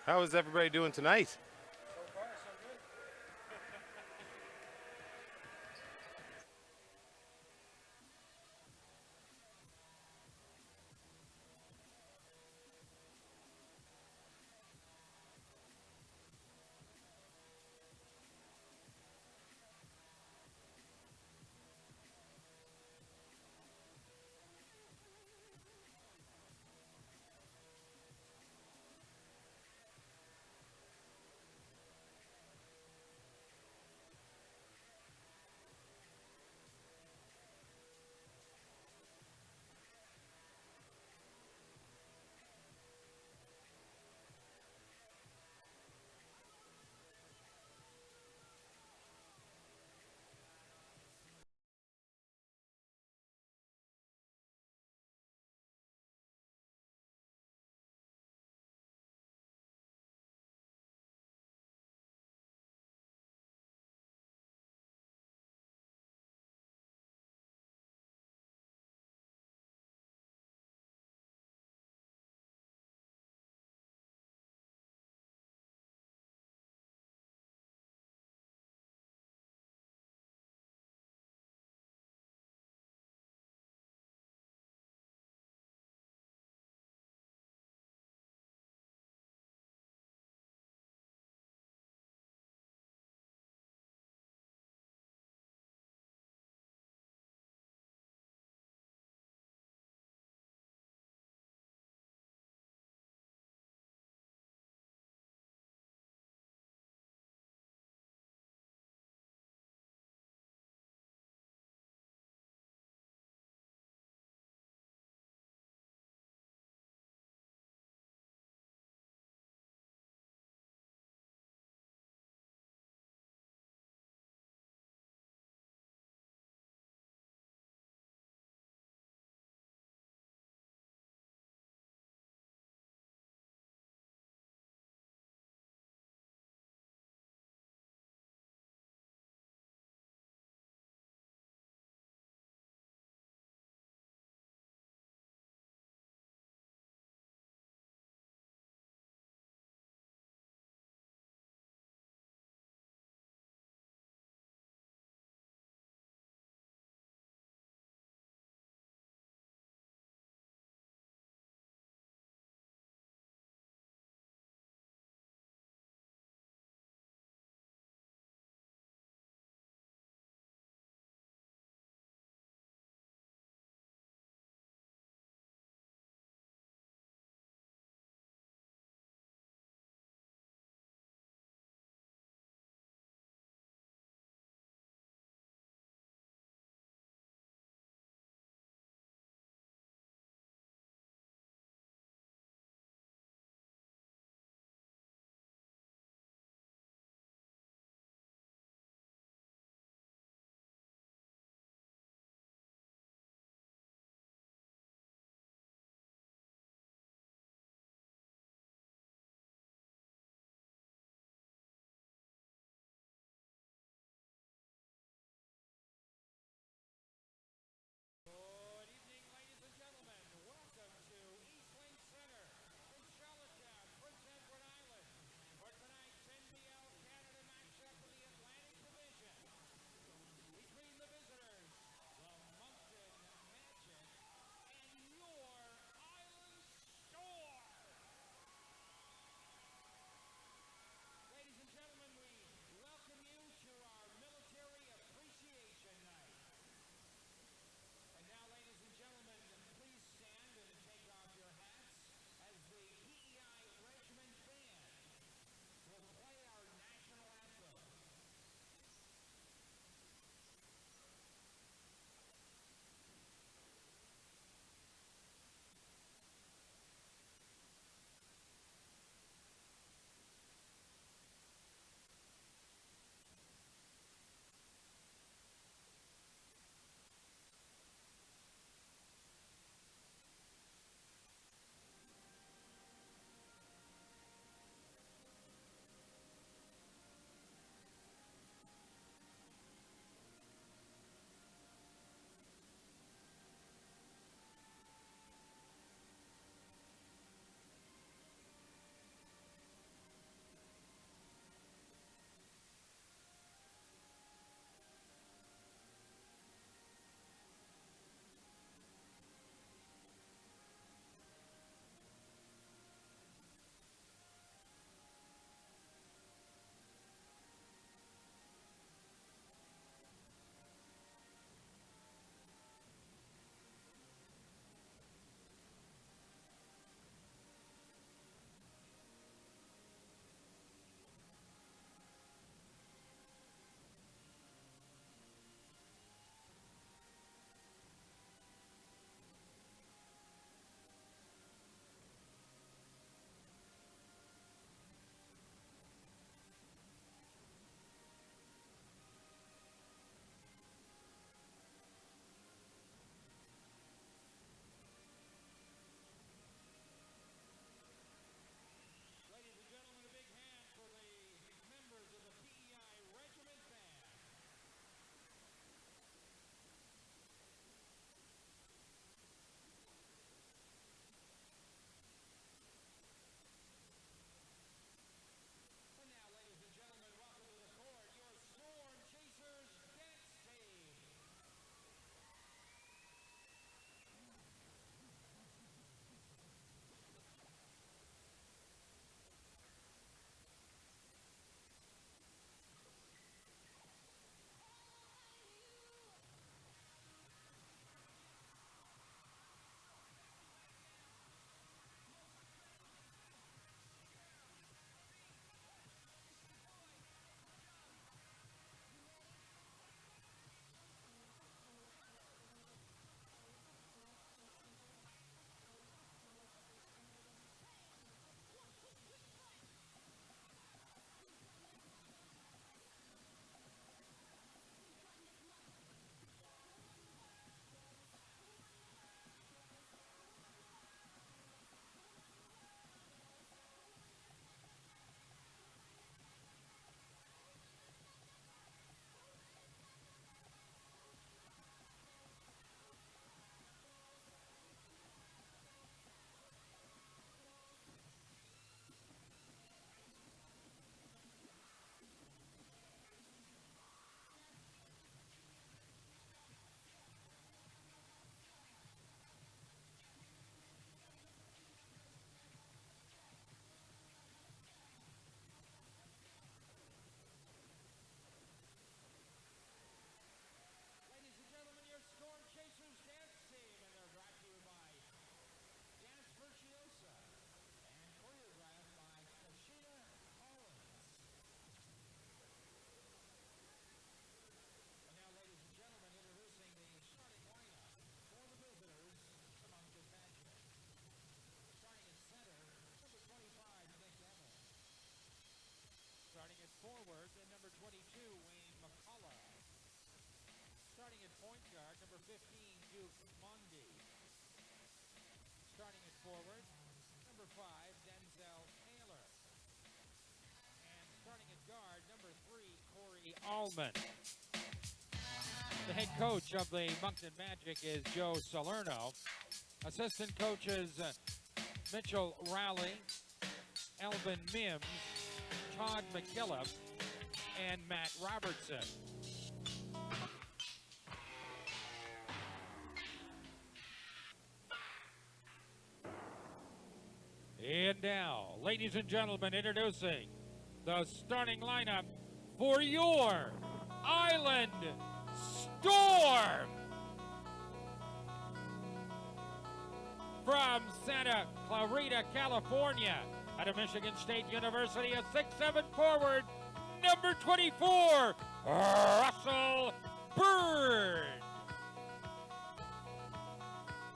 How is everybody doing tonight? Starting at point guard, number 15, Duke Mundy. Starting at forward, number 5, Denzel Taylor. And starting at guard, number 3, Corey Allman. The head coach of the Moncton Magic is Joe Salerno. Assistant coaches Mitchell Rowley, Elvin Mims, Todd McKillop, and Matt Robertson. And now, ladies and gentlemen, introducing the starting lineup for your Island Storm. From Santa Clarita, California, out of Michigan State University, a 6'7" forward, number 24, Russell Bird.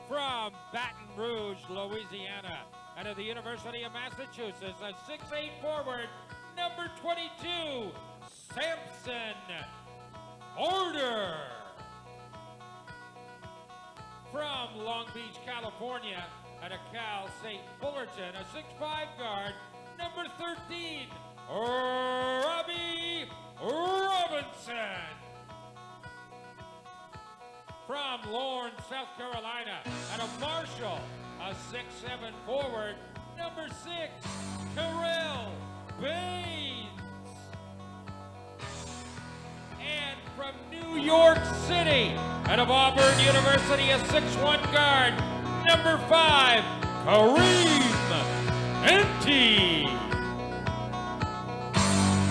From Baton Rouge, Louisiana, out of the University of Massachusetts, a 6'8" forward, number 22, Samson Order. From Long Beach, California, out of Cal State Fullerton, a 6'5" guard, number 13, Robbie Robinson. From Lawrence, South Carolina, out of Marshall, a 6'7" forward, number 6, Terrell Baines. And from New York City, out of Auburn University, a 6'1" guard, number 5, Kareem Enti.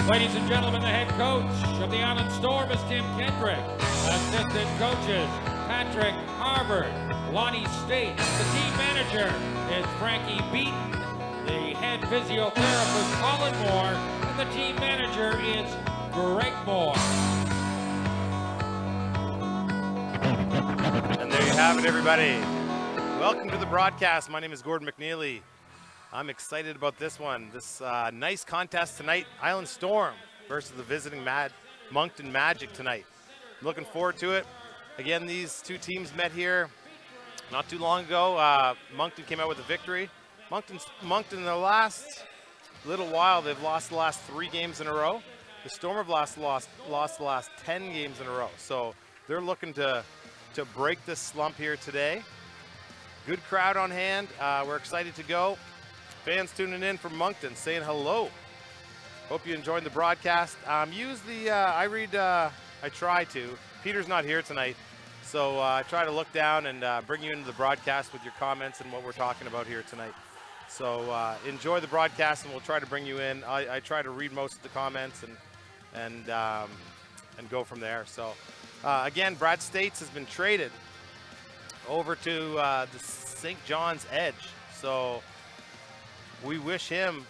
Ladies and gentlemen, the head coach of the Island Storm is Tim Kendrick. Assistant coaches, Patrick Harvard, Lonnie State. The team manager is Frankie Beaton. The head physiotherapist, Colin Moore. And the team manager is Greg Moore. And there you have it, everybody. Welcome to the broadcast. My name is Gordon McNeely. I'm excited about this one. This nice contest tonight, Island Storm versus the visiting Moncton Magic tonight. Looking forward to it. Again, these two teams met here not too long ago. Moncton came out with a victory. Moncton in the last little while, they've lost the last 3 games in a row. The Storm have lost the last 10 games in a row. So they're looking to break this slump here today. Good crowd on hand. We're excited to go. Fans tuning in from Moncton saying hello. Hope you enjoyed the broadcast. Use the, I try to. Peter's not here tonight, so I try to look down and bring you into the broadcast with your comments and what we're talking about here tonight. So enjoy the broadcast, and we'll try to bring you in. I try to read most of the comments and go from there. So again, Brad States has been traded over to the St. John's Edge. So we wish him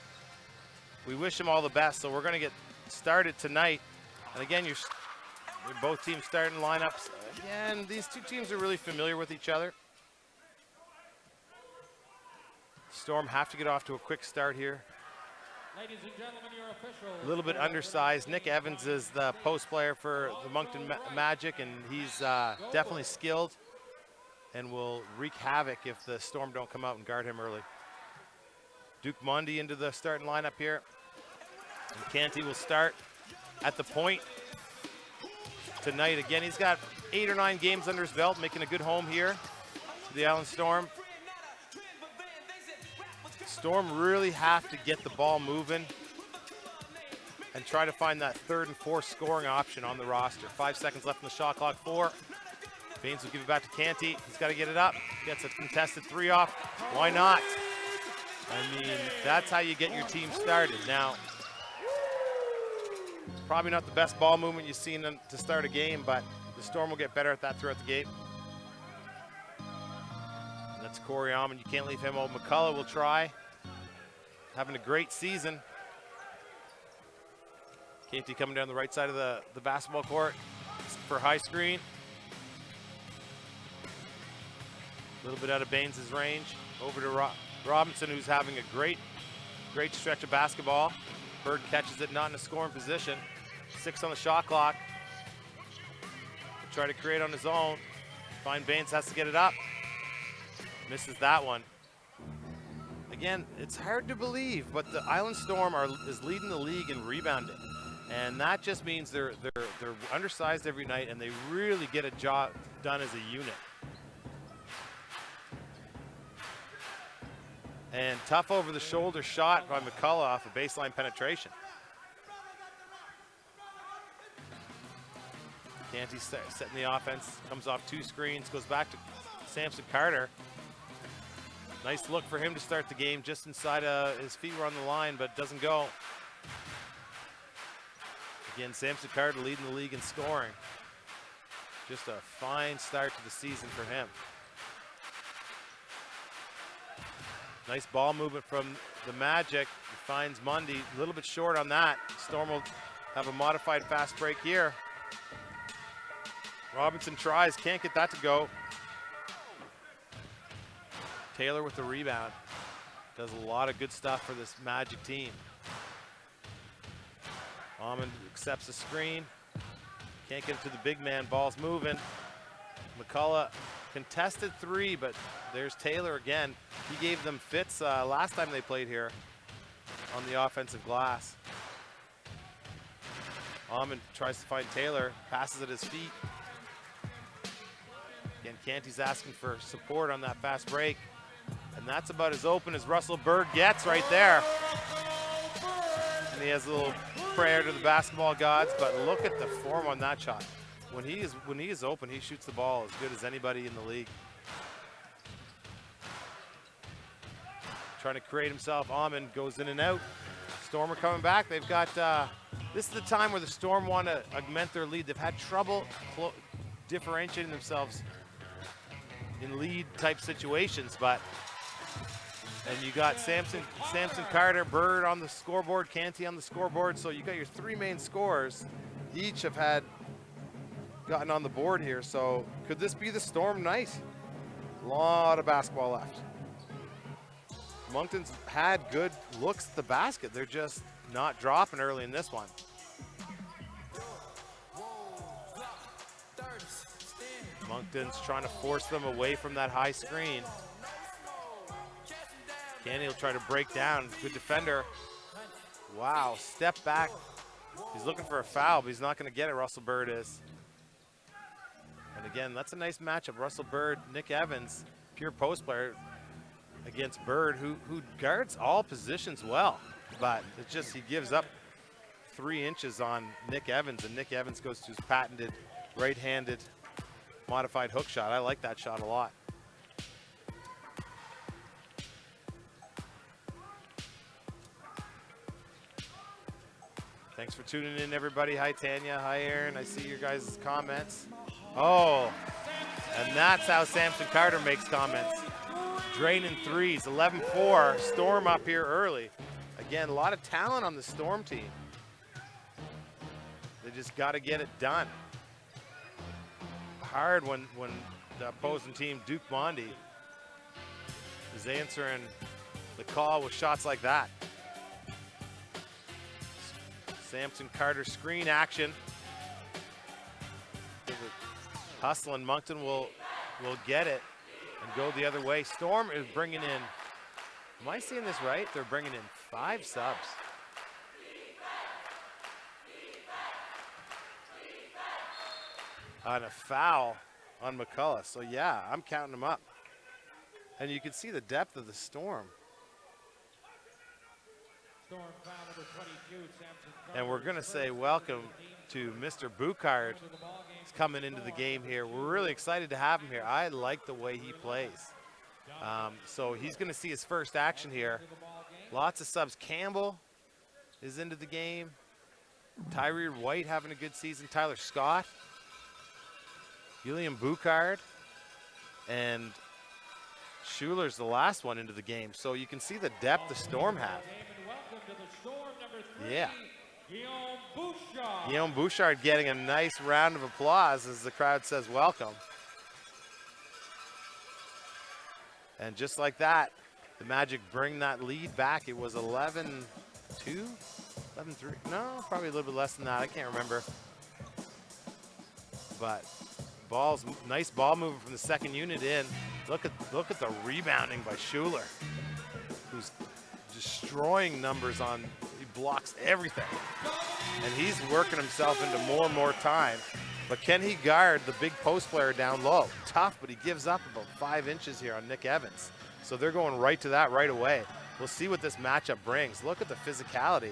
all the best. So we're going to get started tonight. And again, both teams starting lineups. Again, these two teams are really familiar with each other. Storm have to get off to a quick start here. Ladies and gentlemen, your official. A little bit undersized. Nick Evans is the post player for the Moncton Magic, and he's definitely skilled and will wreak havoc if the Storm don't come out and guard him early. Duke Mundy into the starting lineup here. And Canty will start at the point tonight. Again, he's got 8 or 9 games under his belt, making a good home here to the Island Storm. Storm really have to get the ball moving and try to find that 3rd and 4th scoring option on the roster. 5 seconds left in the shot clock. 4. Baines will give it back to Canty. He's got to get it up. Gets a contested 3 off. Why not? I mean, that's how you get your team started. Now, it's probably not the best ball movement you've seen to start a game, but the Storm will get better at that throughout the game. And that's Corey Allman. You can't leave him out. McCullough will try. Having a great season. Canty coming down the right side of the basketball court for high screen. A little bit out of Baines' range. Over to Robinson, who's having a great stretch of basketball. Bird catches it, not in a scoring position. 6 on the shot clock. try to create on his own. Fine Baines has to get it up. Misses that one. Again, it's hard to believe, but the Island Storm is leading the league in rebounding. And that just means they're undersized every night, and they really get a job done as a unit. And tough over the shoulder shot by McCullough off a baseline penetration. Canty setting the offense, comes off 2 screens, goes back to Samson Carter. Nice look for him to start the game, just inside his feet were on the line, but doesn't go. Again, Samson Carter leading the league in scoring. Just a fine start to the season for him. Nice ball movement from the Magic. He finds Mundy, a little bit short on that. Storm will have a modified fast break here. Robinson tries, can't get that to go. Taylor with the rebound. Does a lot of good stuff for this Magic team. Almond accepts the screen. Can't get it to the big man, ball's moving. McCullough contested 3, but there's Taylor again. He gave them fits last time they played here on the offensive glass. Almond tries to find Taylor, passes at his feet. Again, Canty's asking for support on that fast break. And that's about as open as Russell Bird gets right there. And he has a little prayer to the basketball gods, but look at the form on that shot. When he is open, he shoots the ball as good as anybody in the league. Trying to create himself, Almond goes in and out. Storm are coming back. They've got, this is the time where the Storm want to augment their lead. They've had trouble differentiating themselves in lead type situations, and you got Samson Carter, Bird on the scoreboard, Canty on the scoreboard, so you got your 3 main scorers. Each have gotten on the board here, so could this be the Storm night? A lot of basketball left. Moncton's had good looks at the basket. They're just not dropping early in this one. Moncton's trying to force them away from that high screen. Canty will try to break down. Good defender. Wow, step back. He's looking for a foul, but he's not going to get it, Russell Bird is. And again, that's a nice matchup. Russell Bird, Nick Evans, pure post player against Bird, who guards all positions well. But it's just he gives up 3 inches on Nick Evans, and Nick Evans goes to his patented right-handed modified hook shot. I like that shot a lot. Thanks for tuning in, everybody. Hi, Tanya. Hi, Aaron. I see your guys' comments. Oh, and that's how Samson Carter makes comments. Draining 3s, 11-4. Storm up here early. Again, a lot of talent on the Storm team. They just got to get it done. Hard when the opposing team, Duke Mondi, is answering the call with shots like that. Samson Carter screen action. Hustle and Moncton will get it and go the other way. Storm is bringing in, am I seeing this right? They're bringing in 5 subs. On a foul on McCullough. So yeah, I'm counting them up. And you can see the depth of the Storm. Storm foul number 22, Samson Carter. And we're gonna say welcome to Mr. Boucard. He's coming into the game here. We're really excited to have him here. I like the way he plays. So he's gonna see his first action here. Lots of subs. Campbell is into the game. Tyree White having a good season. Tyler Scott. William Boucard, and Schuler's the last one into the game. So you can see the depth the Storm have. Yeah. Guillaume Bouchard getting a nice round of applause as the crowd says welcome. And just like that, the Magic bring that lead back. It was 11-2, 11-3. No, probably a little bit less than that. I can't remember. But Nice ball movement from the second unit in. Look at the rebounding by Schuler, who's destroying numbers on. He blocks everything, and he's working himself into more and more time. But can he guard the big post player down low? Tough, but he gives up about 5 inches here on Nick Evans. So they're going right to that right away. We'll see what this matchup brings. Look at the physicality.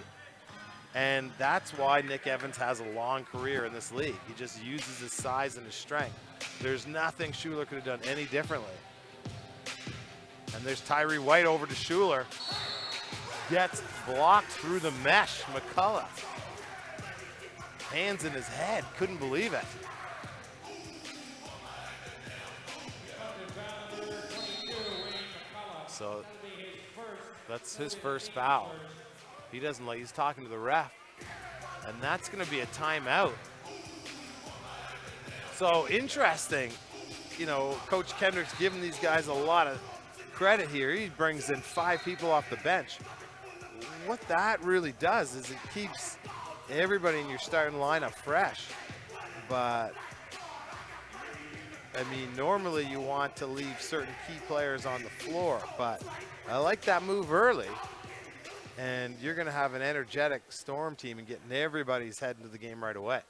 And that's why Nick Evans has a long career in this league. He just uses his size and his strength. There's nothing Schuler could have done any differently. And there's Tyree White over to Schuler. Gets blocked through the mesh. McCullough. Hands in his head, couldn't believe it. So that's his first foul. He doesn't like, he's talking to the ref. And that's gonna be a timeout. So interesting, you know, Coach Kendrick's giving these guys a lot of credit here. He brings in 5 people off the bench. What that really does is it keeps everybody in your starting lineup fresh. But I mean, normally you want to leave certain key players on the floor, but I like that move early. And you're going to have an energetic Storm team and getting everybody's head into the game right away.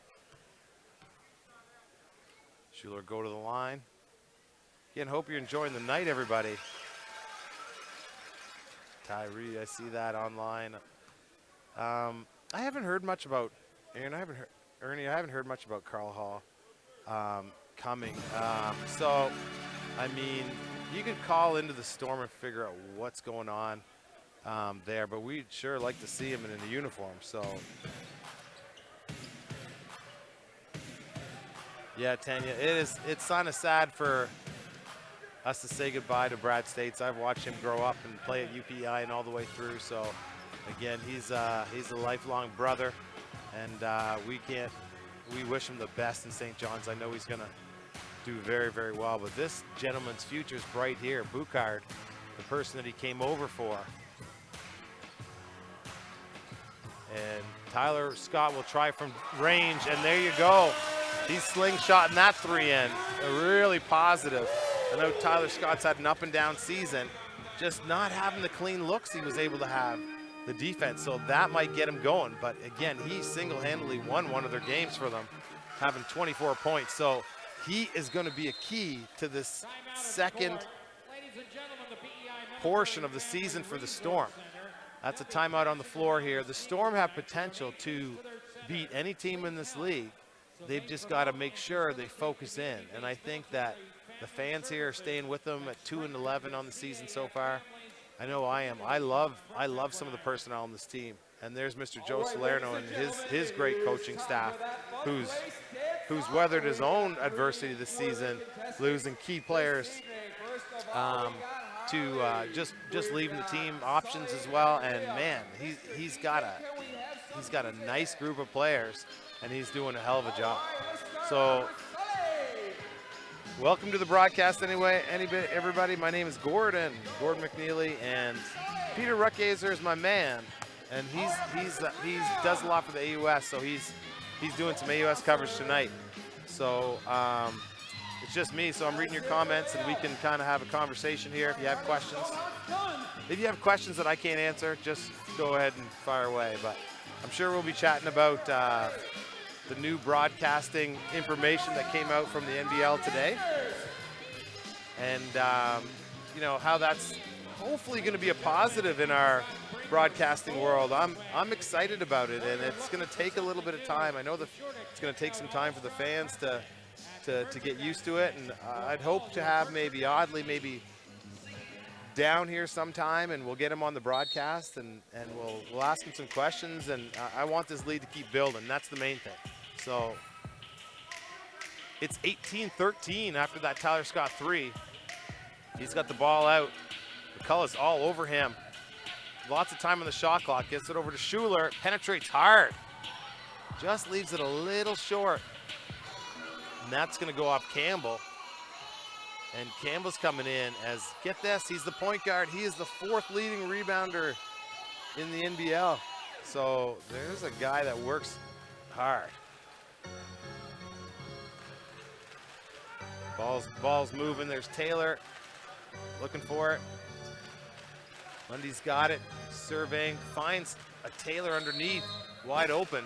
Schuler go to the line. Again, hope you're enjoying the night, everybody. Tyree, I see that online. I haven't heard much about Aaron. Ernie, I haven't heard much about Carl Hall coming. So, I mean, you could call into the Storm and figure out what's going on there, but we'd sure like to see him in a uniform. So, yeah, Tanya, it's kind of sad for us to say goodbye to Brad States. I've watched him grow up and play at UPI and all the way through. So, again, he's a lifelong brother, and we wish him the best in St. John's. I know he's gonna do very, very well, but this gentleman's future is bright here. Boucard, the person that he came over for. And Tyler Scott will try from range, and there you go. He's slingshotting that 3 in, really positive. I know Tyler Scott's had an up and down season, just not having the clean looks he was able to have the defense, so that might get him going. But again, he single-handedly won one of their games for them, having 24 points. So he is going to be a key to this second portion of the season for the Storm. That's a timeout on the floor here. The Storm have potential to beat any team in this league. They've just got to make sure they focus in. And I think that the fans here are staying with them at 2-11 on the season so far. I know I am. I love some of the personnel on this team. And there's Mr. Joe Salerno and his great coaching staff, who's weathered his own adversity this season, losing key players to just leaving the team options as well. And man, he's got a nice group of players, and he's doing a hell of a job. So welcome to the broadcast anyway, everybody. My name is Gordon McNeely, and Peter Ruckgazer is my man, and he does a lot for the AUS, so he's doing some AUS coverage tonight. So it's just me, so I'm reading your comments, and we can kind of have a conversation here if you have questions. If you have questions that I can't answer, just go ahead and fire away. But I'm sure we'll be chatting about the new broadcasting information that came out from the NBL today, and you know, how that's hopefully going to be a positive in our broadcasting world. I'm excited about it, and it's going to take a little bit of time. I know that it's going to take some time for the fans to get used to it, and I'd hope to have maybe down here sometime, and we'll get him on the broadcast, and we'll ask him some questions, and I want this lead to keep building. That's the main thing. So it's 18-13 after that Tyler Scott 3. He's got the ball out. McCullough's all over him. Lots of time on the shot clock. Gets it over to Schuler. Penetrates hard. Just leaves it a little short. And that's going to go off Campbell. And Campbell's coming in as, get this, he's the point guard. He is the 4th leading rebounder in the NBL. So there's a guy that works hard. Ball's moving. There's Taylor looking for it. Lundy's got it. Surveying, finds a Taylor underneath, wide open.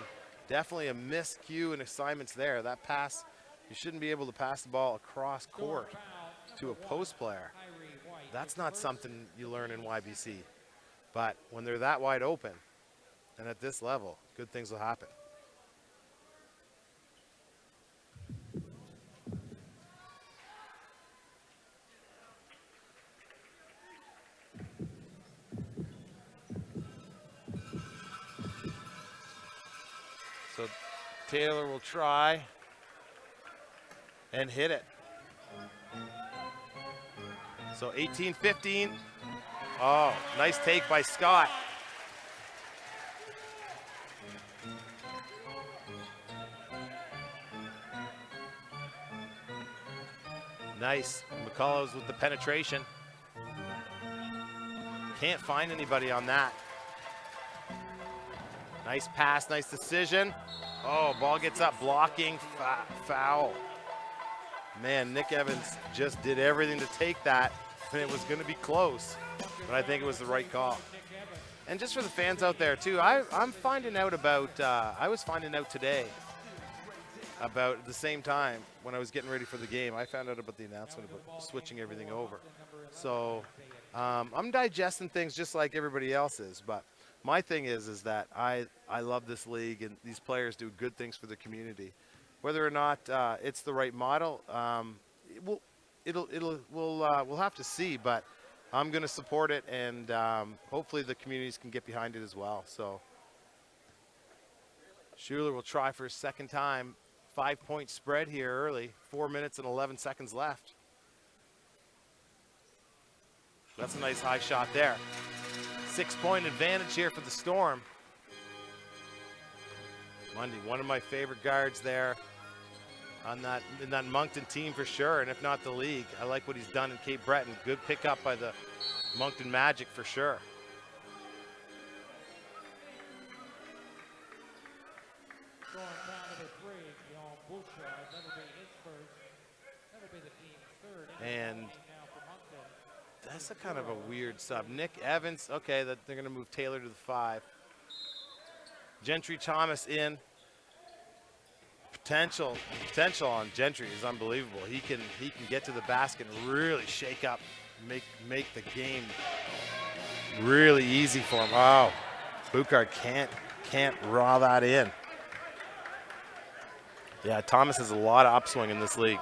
Definitely a miscue in assignments there. That pass, you shouldn't be able to pass the ball across court to a post player. That's not something you learn in YBC. But when they're that wide open and at this level, good things will happen. So Taylor will try and hit it. So 18-15. Oh, nice take by Scott. Nice. McCullough's with the penetration. Can't find anybody on that. Nice pass, nice decision. Oh, ball gets up, blocking, foul. Man, Nick Evans just did everything to take that, and it was going to be close, but I think it was the right call. And just for the fans out there too, I'm finding out about, I was finding out today about the same time when I was getting ready for the game. I found out about the announcement about switching everything over. So I'm digesting things just like everybody else is, but my thing is that I love this league, and these players do good things for the community. Whether or not it's the right model, we'll have to see. But I'm going to support it, and hopefully the communities can get behind it as well. So Schuler will try for his second time. 5-point spread here early. 4 minutes and 11 seconds left. That's a nice high shot there. 6-point advantage here for the Storm. Mundy, one of my favorite guards there in that Moncton team for sure, and if not the league. I like what he's done in Cape Breton. Good pickup by the Moncton Magic for sure. And that's a kind of a weird sub. Nick Evans, okay, that they're going to move Taylor to the 5. Gentry Thomas in. Potential on Gentry is unbelievable. He can get to the basket and really shake up, make the game really easy for him. Oh, Boucard can't raw that in. Yeah, Thomas has a lot of upswing in this league.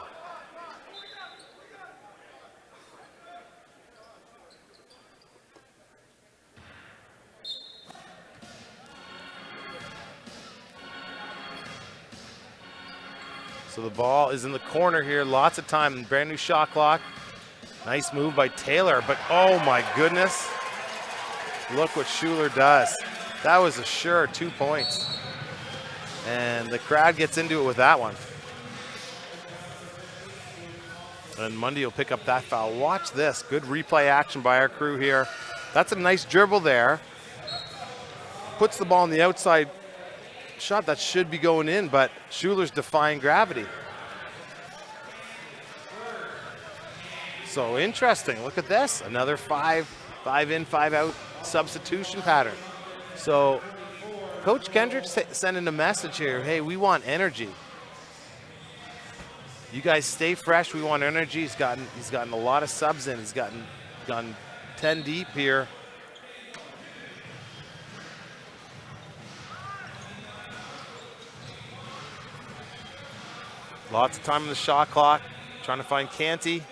So the ball is in the corner here. Lots of time. Brand new shot clock. Nice move by Taylor, but oh my goodness. Look what Schuler does. That was a sure 2 points. And the crowd gets into it with that one. And Mundy will pick up that foul. Watch this. Good replay action by our crew here. That's a nice dribble there. Puts the ball on the outside. Shot that should be going in, but Schuler's defying gravity. So interesting. Look at this. Another 5 in, 5 out substitution pattern. So Coach Kendrick sending a message here. Hey, we want energy. You guys stay fresh. We want energy. He's gotten a lot of subs in. He's gotten 10 deep here. Lots of time on the shot clock. Trying to find Canty.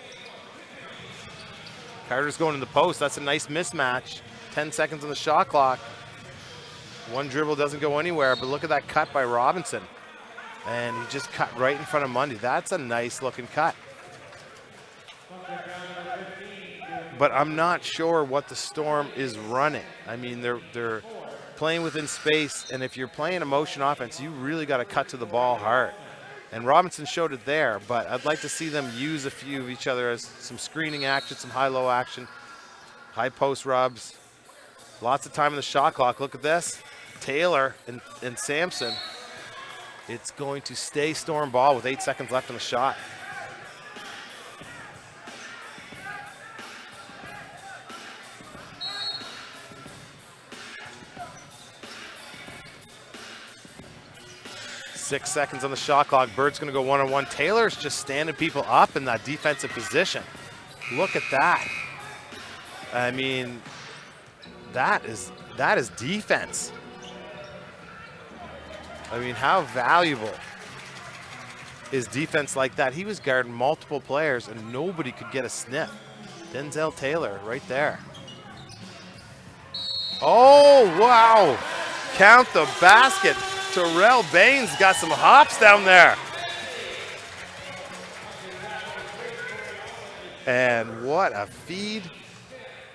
Carter's going to the post. That's a nice mismatch. 10 seconds on the shot clock. One dribble doesn't go anywhere, but look at that cut by Robinson. And he just cut right in front of Mundy. That's a nice looking cut. But I'm not sure what the Storm is running. I mean, they're playing within space, and if you're playing a motion offense, you really got to cut to the ball hard. And Robinson showed it there, but I'd like to see them use a few of each other as some screening action, some high-low action, high post rubs. Lots of time on the shot clock. Look at this. Taylor and Sampson. It's going to stay Storm ball with 8 seconds left on the shot. 6 seconds on the shot clock. Bird's going to go one-on-one. Taylor's just standing people up in that defensive position. Look at that. I mean, that is defense. I mean, how valuable is defense like that? He was guarding multiple players and nobody could get a sniff. Denzel Taylor right there. Oh, wow. Count the basket. Terrell Baines got some hops down there. And what a feed.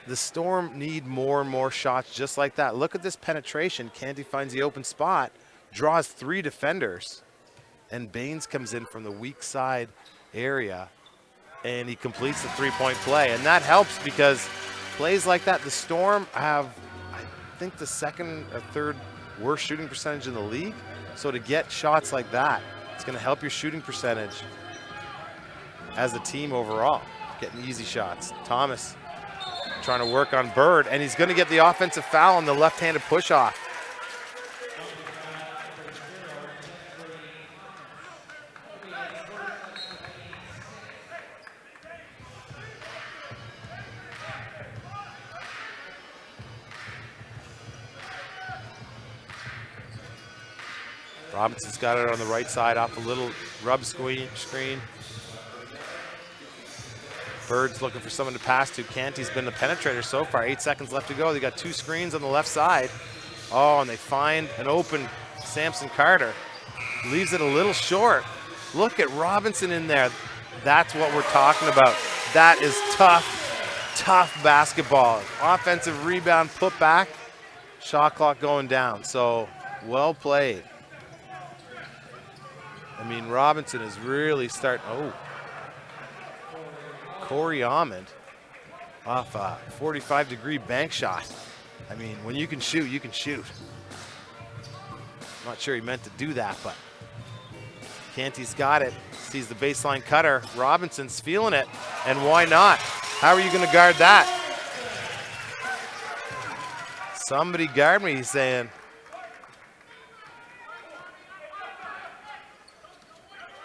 The Storm need more and more shots just like that. Look at this penetration. Canty finds the open spot, draws 3 defenders, and Baines comes in from the weak side area, and he completes the 3-point play. And that helps because plays like that, the Storm have, I think, the 2nd or 3rd worst shooting percentage in the league. So to get shots like that, it's going to help your shooting percentage as a team overall. Getting easy shots. Thomas trying to work on Bird, and he's going to get the offensive foul on the left-handed push-off. Robinson's got it on the right side off a little rub screen. Bird's looking for someone to pass to. Canty's been the penetrator so far. 8 seconds left to go. They got 2 screens on the left side. Oh, and they find an open Samson Carter. Leaves it a little short. Look at Robinson in there. That's what we're talking about. That is tough basketball. Offensive rebound, put back, shot clock going down. So well played. I mean, Robinson is really starting. Oh. Corey Almond off a 45-degree bank shot. I mean, when you can shoot, you can shoot. I'm not sure he meant to do that, but Canty's got it. Sees the baseline cutter. Robinson's feeling it, and why not? How are you going to guard that? Somebody guard me, he's saying.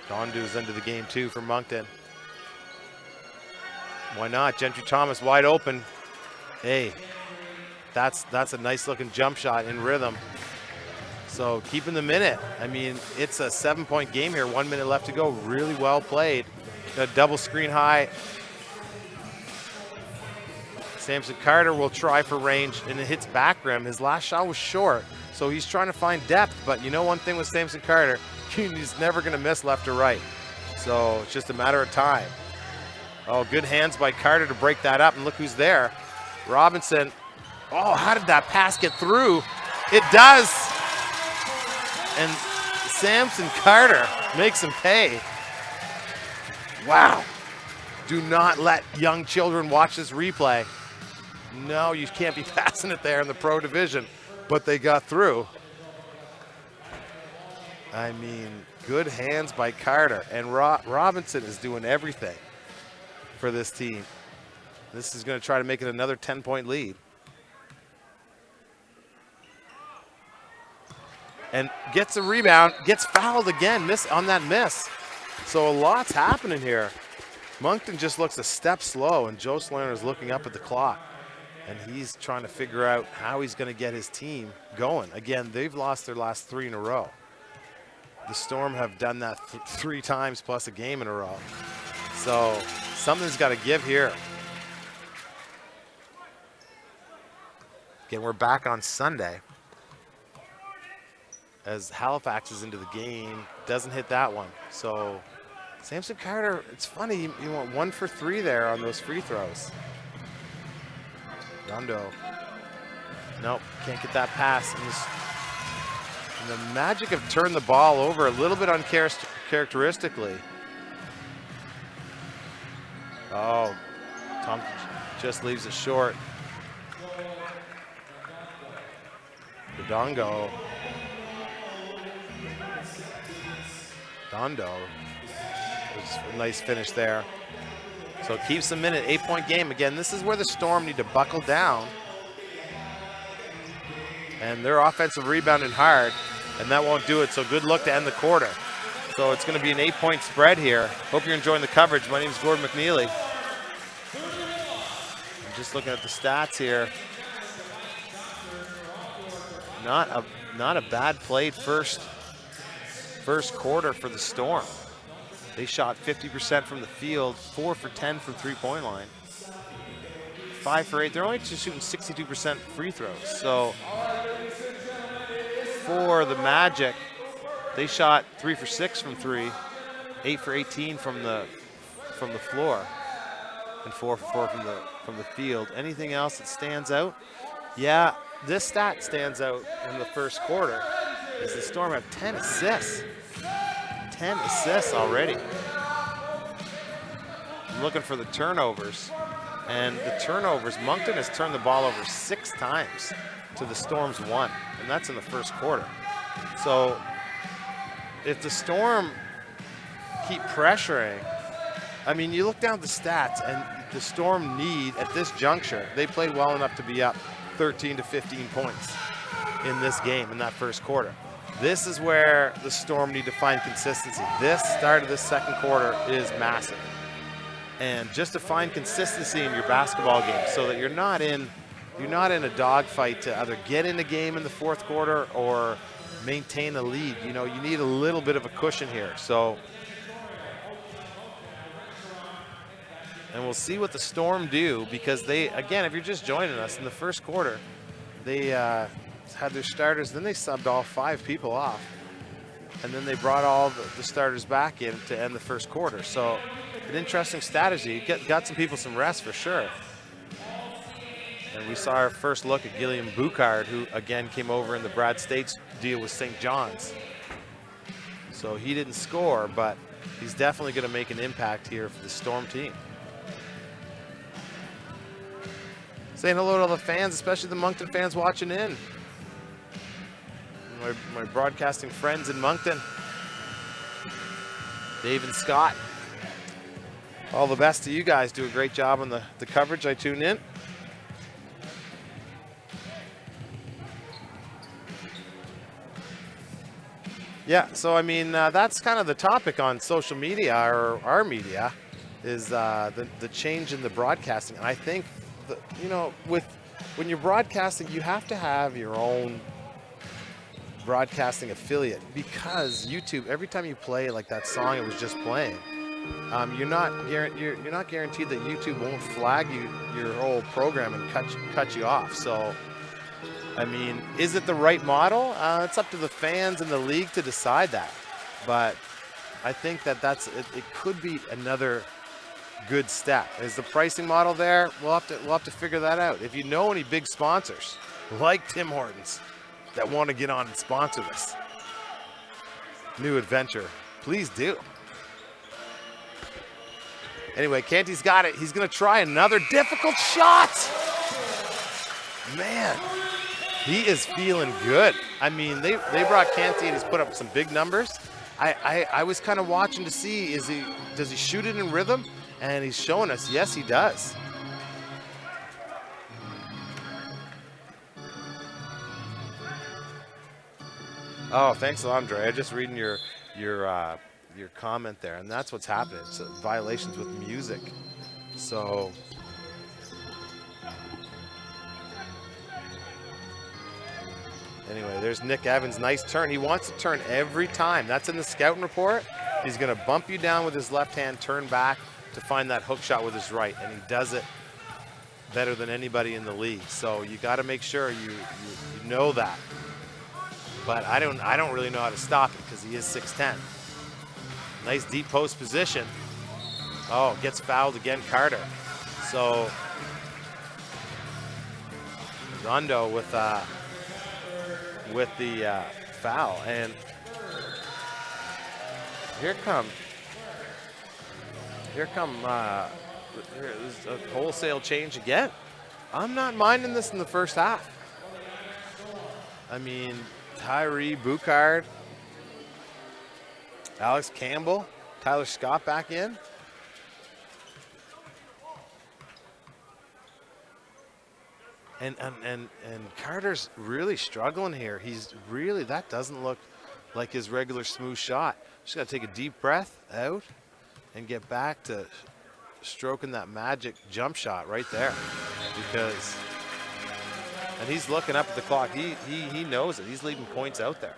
Dondu's into the game too for Moncton. Why not? Gentry Thomas wide open. Hey, that's a nice looking jump shot in rhythm. So keeping the minute. I mean, it's a 7-point game here. 1 minute left to go. Really well played. A double screen high. Samson Carter will try for range, and it hits back rim. His last shot was short, so he's trying to find depth. But you know one thing with Samson Carter, he's never going to miss left or right. So it's just a matter of time. Oh, good hands by Carter to break that up, and look who's there. Robinson. Oh, how did that pass get through? It does. And Samson Carter makes him pay. Wow. Do not let young children watch this replay. No, you can't be passing it there in the pro division, but they got through. I mean, good hands by Carter, and Robinson is doing everything for this team. This is going to try to make it another 10-point lead. And gets a rebound, gets fouled again, miss on that miss. So a lot's happening here. Moncton just looks a step slow, and Joe Slater is looking up at the clock. And he's trying to figure out how he's going to get his team going. Again, they've lost their last 3 in a row. The Storm have done that 3 times plus a game in a row. So something's got to give here. Again, we're back on Sunday as Halifax is into the game. Doesn't hit that one. So Samson Carter, it's funny, you went 1 for 3 there on those free throws. Rondo. Nope, can't get that pass. And the Magic have turned the ball over a little bit uncharacteristically. Oh, Tom just leaves it short. Dondo. It was a nice finish there. So it keeps them in an 8-point game. Again, this is where the Storm need to buckle down. And they're offensive rebounding hard. and that won't do it. So good look to end the quarter. So it's going to be an 8-point spread here. Hope you're enjoying the coverage. My name is Gordon McNeely. I'm just looking at the stats here. Not a bad played first quarter for the Storm. They shot 50% from the field, 4 for 10 from three-point line, 5 for 8. They're only just shooting 62% free throws. So for the Magic, they shot 3 for 6 from 3, 8 for 18 from the floor, and 4 for 4 from the field. Anything else that stands out? Yeah, this stat stands out in the first quarter, is the Storm have 10 assists. 10 assists already. I'm looking for the turnovers, and the turnovers, Moncton has turned the ball over 6 times to the Storm's 1, and that's in the first quarter. So if the Storm keep pressuring, I mean, you look down at the stats, and the Storm need, at this juncture, they played well enough to be up 13 to 15 points in this game, in that first quarter. This is where the Storm need to find consistency. This start of this second quarter is massive. And just to find consistency in your basketball game so that you're not in a dogfight to either get in the game in the fourth quarter or maintain a lead. You know, you need a little bit of a cushion here. So, and we'll see what the Storm do, because they, again, if you're just joining us, in the first quarter, they had their starters, then they subbed all 5 people off, and then they brought all the starters back in to end the first quarter. So an interesting strategy. Got some people some rest for sure. And we saw our first look at Gilliam Boucard, who again came over in the Brad States deal with St. John's. So he didn't score, but he's definitely going to make an impact here for the Storm team. Saying hello to all the fans, especially the Moncton fans watching in. My broadcasting friends in Moncton, Dave and Scott. All the best to you guys. Do a great job on the coverage. I tune in. Yeah, so I mean, that's kind of the topic on social media, or our media, is the change in the broadcasting. And I think, you know, when you're broadcasting, you have to have your own broadcasting affiliate, because YouTube, every time you play like that song it was just playing, you're not guaranteed that YouTube won't flag your whole program and cut you off. So I mean, is it the right model? It's up to the fans and the league to decide that, but I think that it could be another good step. Is the pricing model there? We'll have to figure that out. If you know any big sponsors like Tim Hortons that want to get on and sponsor this new adventure, please do. Anyway, Canty's got it. He's going to try another difficult shot. Man, he is feeling good. I mean, they brought Canty and he's put up some big numbers. I was kind of watching to see, does he shoot it in rhythm? And he's showing us, yes, he does. Oh, thanks a lot, Andre. I'm just reading your comment there, and that's what's happening. So violations with music. So anyway, there's Nick Evans. Nice turn. He wants to turn every time. That's in the scouting report. He's going to bump you down with his left hand, turn back to find that hook shot with his right, and he does it better than anybody in the league. So you got to make sure you know that. But I don't really know how to stop it because he is 6'10". Nice deep post position. Oh, gets fouled again, Carter. So Rondo with the foul, and here's a wholesale change again. I'm not minding this in the first half. I mean, Tyree Boucard, Alex Campbell, Tyler Scott back in. And Carter's really struggling here. He's really, that doesn't look like his regular smooth shot. Just got to take a deep breath out and get back to stroking that magic jump shot right there. Because, and he's looking up at the clock. He knows it. He's leaving points out there.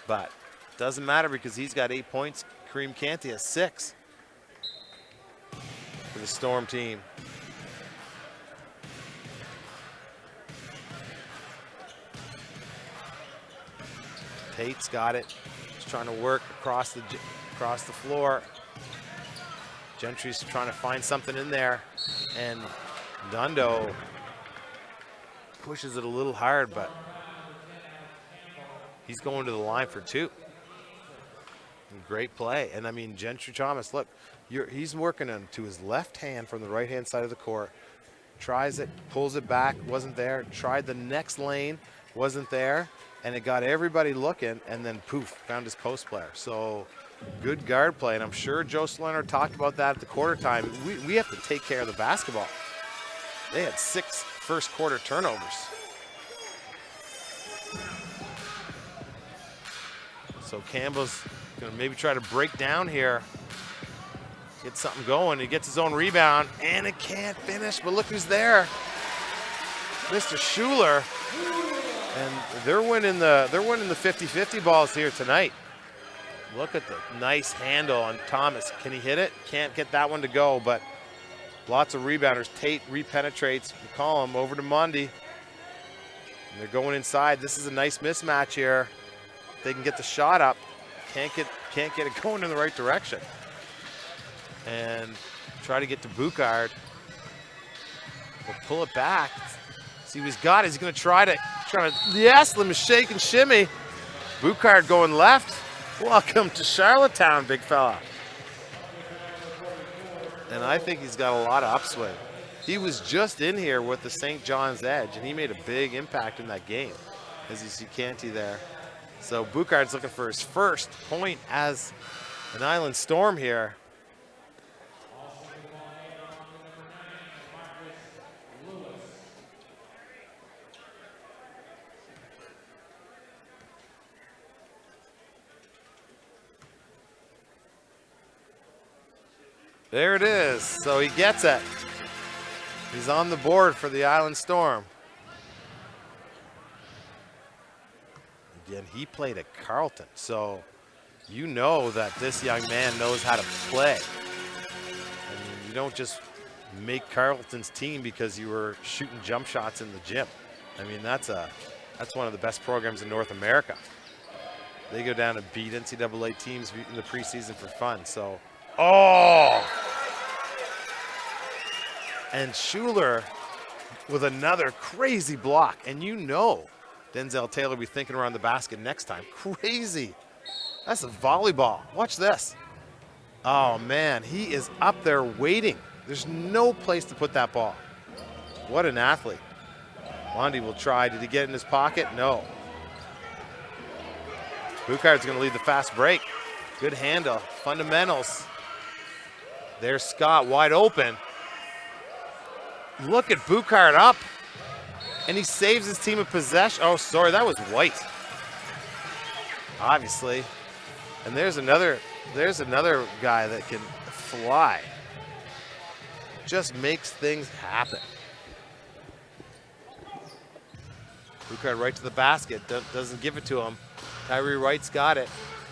But doesn't matter because he's got 8 points. Kareem Canty has 6 for the Storm team. Tate's got it. He's trying to work across the floor. Gentry's trying to find something in there, and Dundo pushes it a little hard, but he's going to the line for 2. Great play, and I mean Gentry Thomas. Look, he's working to his left hand from the right hand side of the court. Tries it, pulls it back, wasn't there. Tried the next lane, wasn't there. And it got everybody looking, and then poof, found his post player. So good guard play, and I'm sure Joe Slaughter talked about that at the quarter time. We have to take care of the basketball. They had 6 first quarter turnovers. So Campbell's gonna maybe try to break down here, get something going. He gets his own rebound, and it can't finish, but look who's there. Mr. Schuler. And they're winning the 50-50 balls here tonight. Look at the nice handle on Thomas. Can he hit it? Can't get that one to go, but lots of rebounders. Tate repenetrates McCollum over to Mundy. And they're going inside. This is a nice mismatch here. They can get the shot up. Can't get it going in the right direction. And try to get to Boucard. We'll pull it back. See what he's got. He's going to try to, yes, let me shake and shimmy. Boucard going left. Welcome to Charlottetown, big fella. And I think he's got a lot of upswing. He was just in here with the St. John's Edge, and he made a big impact in that game, as you see Canty there. So Boucard's looking for his first point as an Island Storm here. There it is. So he gets it. He's on the board for the Island Storm. Again, he played at Carleton, so you know that this young man knows how to play. I mean, you don't just make Carleton's team because you were shooting jump shots in the gym. I mean, that's one of the best programs in North America. They go down and beat NCAA teams in the preseason for fun. So, oh! And Schuler with another crazy block. And you know Denzel Taylor will be thinking around the basket next time. Crazy. That's a volleyball. Watch this. Oh, man. He is up there waiting. There's no place to put that ball. What an athlete. Lundy will try. Did he get it in his pocket? No. Boucard's going to lead the fast break. Good handle. Fundamentals. There's Scott wide open. Look at Boucard up. And he saves his team a possession. Oh, sorry, that was White. Obviously. And there's another guy that can fly. Just makes things happen. Boucard right to the basket. Doesn't give it to him. Tyree Wright's got it.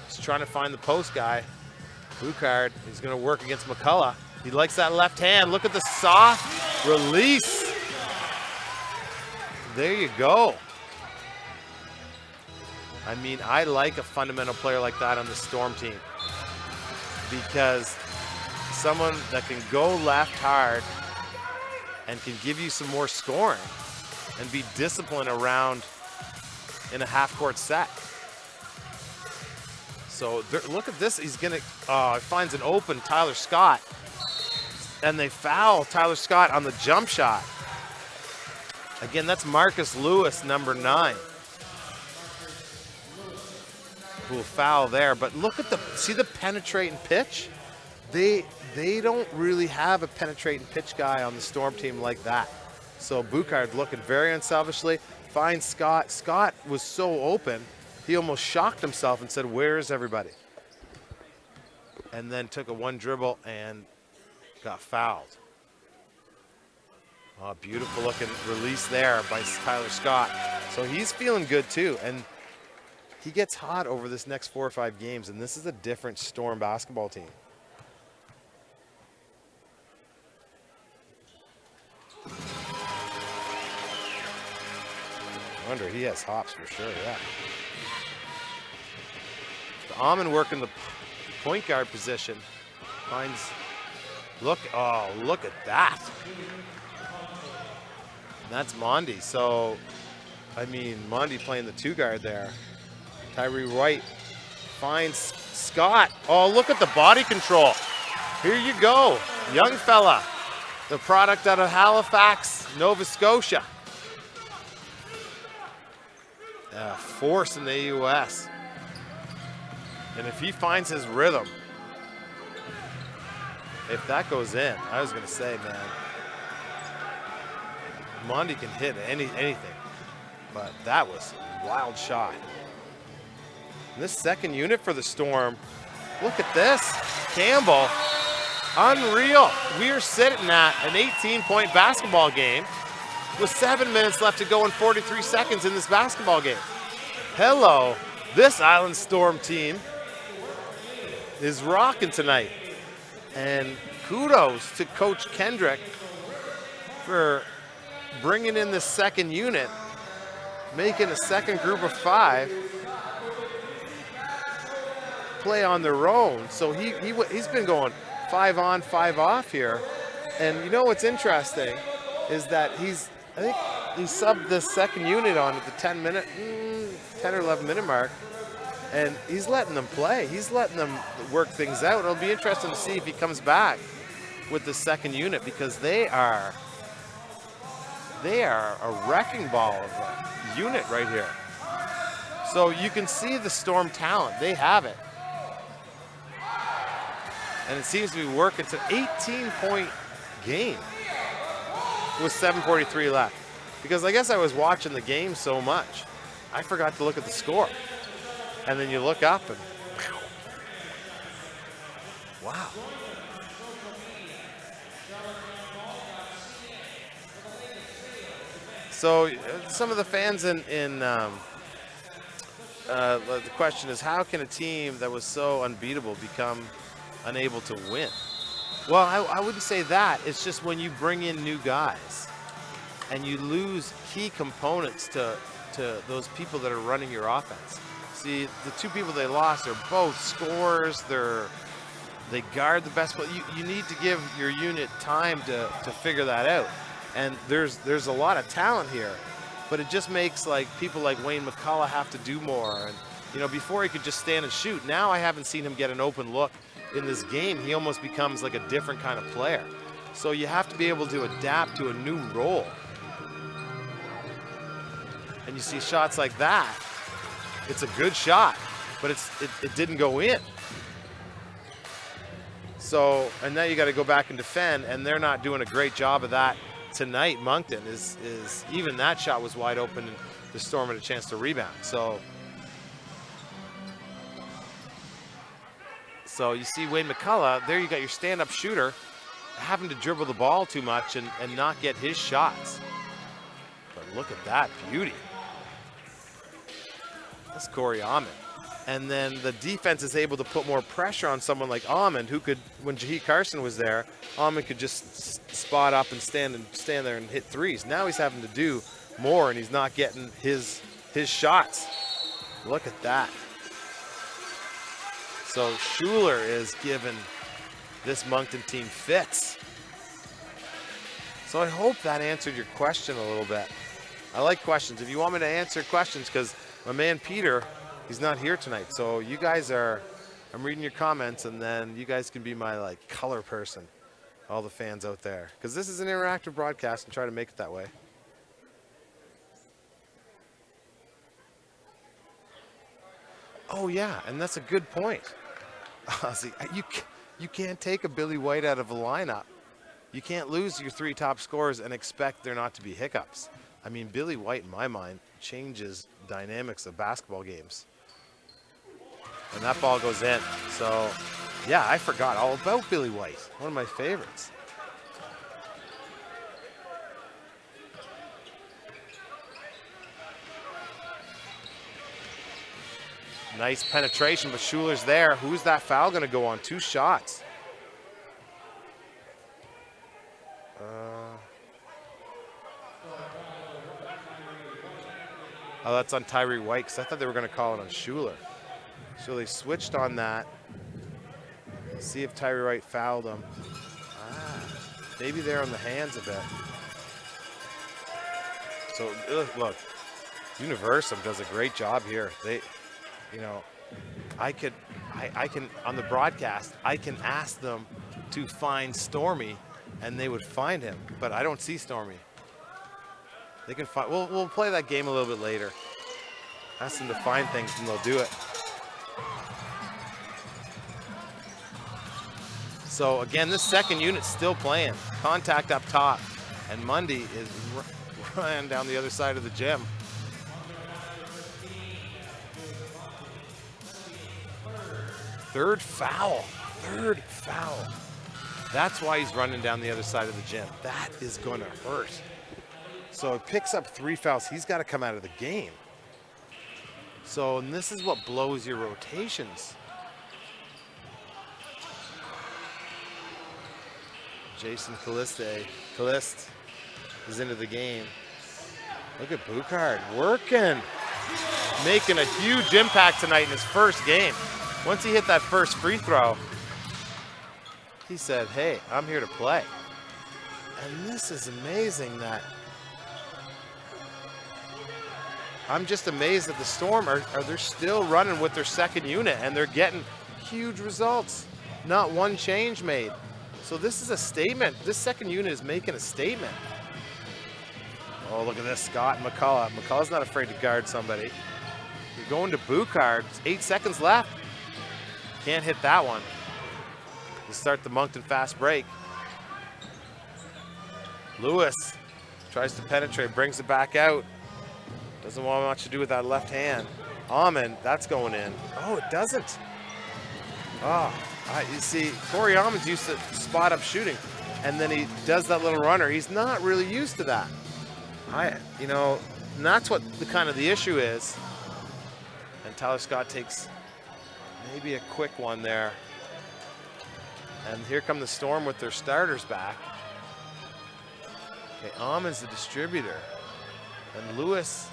He's trying to find the post guy. Boucard, he's going to work against McCullough. He likes that left hand. Look at the soft release. There you go. I mean, I like a fundamental player like that on the Storm team because someone that can go left hard and can give you some more scoring and be disciplined around in a half-court set. So look at this. He's going to finds an open Tyler Scott. And they foul Tyler Scott on the jump shot. Again, that's Marcus Lewis, number 9. Who will foul there. But look at see the penetrating pitch? They don't really have a penetrating pitch guy on the Storm team like that. So Boucard looking very unselfishly, finds Scott. Scott was so open, he almost shocked himself and said, "Where's everybody?" And then took a one dribble and got fouled. Oh, beautiful looking release there by Tyler Scott. So he's feeling good too. And he gets hot over this next 4 or 5 games, and this is a different Storm basketball team. I wonder, he has hops for sure, yeah. Almond working the point guard position. Finds, look at that. And that's Mondi. So, I mean, Mondi playing the 2 guard there. Tyree White finds Scott. Oh, look at the body control. Here you go. Young fella. The product out of Halifax, Nova Scotia. Force in the AUS. And if he finds his rhythm, if that goes in, I was going to say, man, Mondi can hit anything. But that was a wild shot. And this second unit for the Storm, look at this. Campbell, unreal. We are sitting at an 18-point basketball game with 7 minutes left to go in 43 seconds in this basketball game. Hello, this Island Storm team is rocking tonight. And kudos to Coach Kendrick for bringing in the second unit, making a second group of 5 play on their own. So he's been going 5 on, 5 off here. And you know what's interesting is that I think he subbed the second unit on at the 10 or 11 minute mark, and he's letting them play. He's letting them work things out. It'll be interesting to see if he comes back with the second unit, because they are a wrecking ball of a unit right here. So you can see the Storm talent. They have it. And it seems to be working. It's an 18-point game with 7:43 left. Because I guess I was watching the game so much, I forgot to look at the score. And then you look up and, wow. So some of the fans the question is, how can a team that was so unbeatable become unable to win? Well, I wouldn't say that. It's just when you bring in new guys and you lose key components to those people that are running your offense. See, the 2 people they lost are both scorers. They guard the best player. You need to give your unit time to figure that out. And there's a lot of talent here, but it just makes people like Wayne McCullough have to do more. And before he could just stand and shoot. Now I haven't seen him get an open look in this game. He almost becomes like a different kind of player. So you have to be able to adapt to a new role. And you see shots like that, it's a good shot, but it didn't go in. So, and now you got to go back and defend, and they're not doing a great job of that tonight. Moncton is even that shot was wide open, and the Storm had a chance to rebound. So you see Wayne McCullough, there you got your stand-up shooter having to dribble the ball too much and not get his shots. But look at that beauty. That's Corey Almond. And then the defense is able to put more pressure on someone like Almond, who could, when Jahi Carson was there, Almond could just spot up and stand there and hit threes. Now he's having to do more, and he's not getting his shots. Look at that. So Schuler is giving this Moncton team fits. So I hope that answered your question a little bit. I like questions. If you want me to answer questions, because my man Peter, he's not here tonight. So you guys I'm reading your comments, and then you guys can be my color person, all the fans out there. Because this is an interactive broadcast, and try to make it that way. Oh yeah, and that's a good point. See, you can't take a Billy White out of a lineup You can't lose your 3 top scorers and expect there not to be hiccups. I mean, Billy White, in my mind, changes dynamics of basketball games. And that ball goes in. So, yeah, I forgot all about Billy White, one of my favorites. Nice penetration, but Schuler's there. Who's that foul going to go on? 2 shots. Oh, that's on Tyree White, because I thought they were going to call it on Schuler. So they switched on that. See if Tyree White fouled him. Maybe they're on the hands a bit. So, look, Universum does a great job here. They, you know, I can, on the broadcast, I can ask them to find Stormy, and they would find him, but I don't see Stormy. They can find, we'll play that game a little bit later. Ask them to find things, and they'll do it. So again, this second unit's still playing. Contact up top, and Mundy is running down the other side of the gym. Third foul. That's why he's running down the other side of the gym. That is going to hurt. So it picks up 3 fouls. He's got to come out of the game. So, and this is what blows your rotations. Jason Callist is into the game. Look at Boucard working. Making a huge impact tonight in his first game. Once he hit that first free throw, he said, hey, I'm here to play. And this is amazing that I'm just amazed that the Storm are they're still running with their second unit and they're getting huge results. Not one change made. So this is a statement. This second unit is making a statement. Oh, look at this, Scott and McCullough. McCullough's not afraid to guard somebody. You're going to Boucard. 8 seconds left. Can't hit that one. To start the Moncton fast break. Lewis tries to penetrate, brings it back out. Doesn't want much to do with that left hand. Almond, that's going in. Oh, it doesn't. Oh, you see, Corey Almond's used to spot up shooting, and then he does that little runner. He's not really used to that. And that's what the kind of the issue is. And Tyler Scott takes maybe a quick one there. And here come the Storm with their starters back. Okay, Almond's the distributor. And Lewis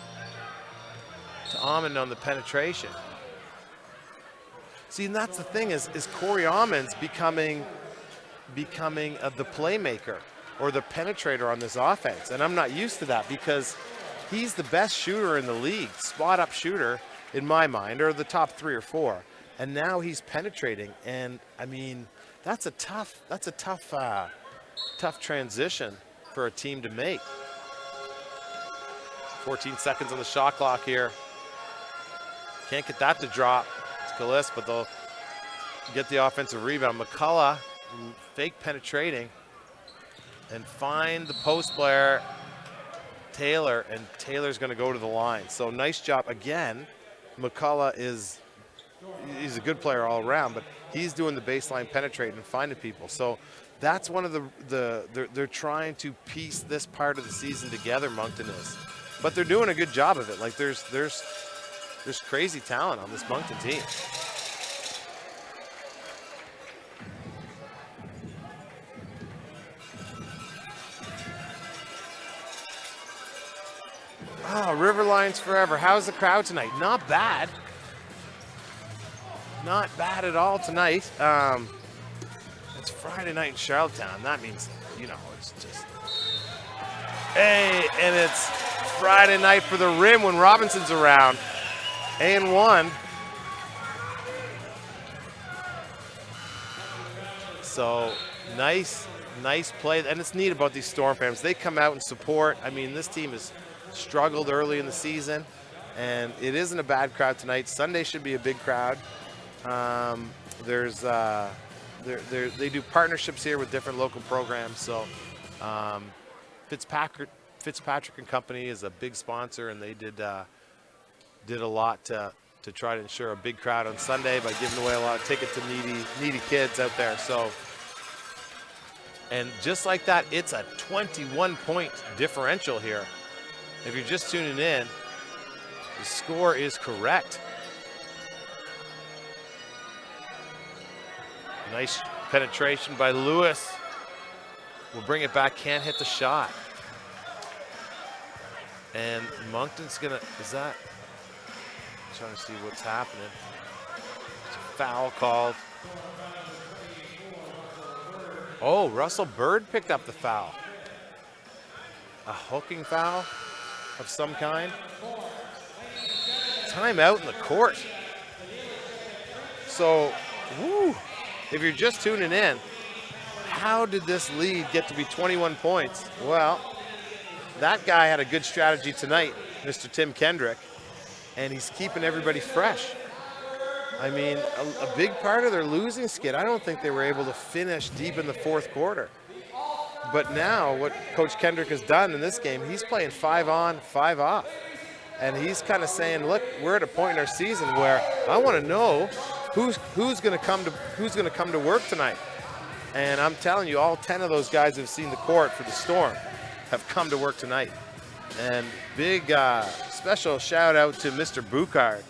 to Almond on the penetration. See, and that's the thing is Corey Almond's becoming the playmaker or the penetrator on this offense. And I'm not used to that because he's the best shooter in the league, spot up shooter in my mind, or the top 3 or 4. And now he's penetrating. And I mean, that's a tough transition for a team to make. 14 seconds on the shot clock here. Can't get that to drop. It's Callis, but they'll get the offensive rebound. McCullough fake penetrating and find the post player, Taylor, and Taylor's going to go to the line. So nice job again. McCullough he's a good player all around, but he's doing the baseline penetrating and finding people. So that's one of they're trying to piece this part of the season together, Moncton is. But they're doing a good job of it. Like there's crazy talent on this Moncton team. Oh, Riverlines forever. How's the crowd tonight? Not bad. Not bad at all tonight. It's Friday night in Charlottetown. That means, it's just... Hey, and it's Friday night for the Rim when Robinson's around. A&1. So, nice play. And it's neat about these Storm fans. They come out and support. I mean, this team has struggled early in the season, and it isn't a bad crowd tonight. Sunday should be a big crowd. There's they do partnerships here with different local programs. So Fitzpatrick and Company is a big sponsor, and they did a lot to try to ensure a big crowd on Sunday by giving away a lot of tickets to needy kids out there. So, and just like that, it's a 21-point differential here. If you're just tuning in, the score is correct. Nice penetration by Lewis. We'll bring it back, can't hit the shot. And Moncton's gonna, trying to see what's happening. It's a foul called. Oh, Russell Bird picked up the foul. A hooking foul of some kind. Timeout in the court. So, if you're just tuning in, how did this lead get to be 21 points? Well, that guy had a good strategy tonight, Mr. Tim Kendrick, and he's keeping everybody fresh. I mean, a big part of their losing skid, I don't think they were able to finish deep in the fourth quarter. But now what Coach Kendrick has done in this game, he's playing 5 on, 5 off. And he's kind of saying, look, we're at a point in our season where I want to know who's going to come to work tonight. And I'm telling you, all 10 of those guys who've seen the court for the Storm have come to work tonight. And big special shout out to Mr. Boucard,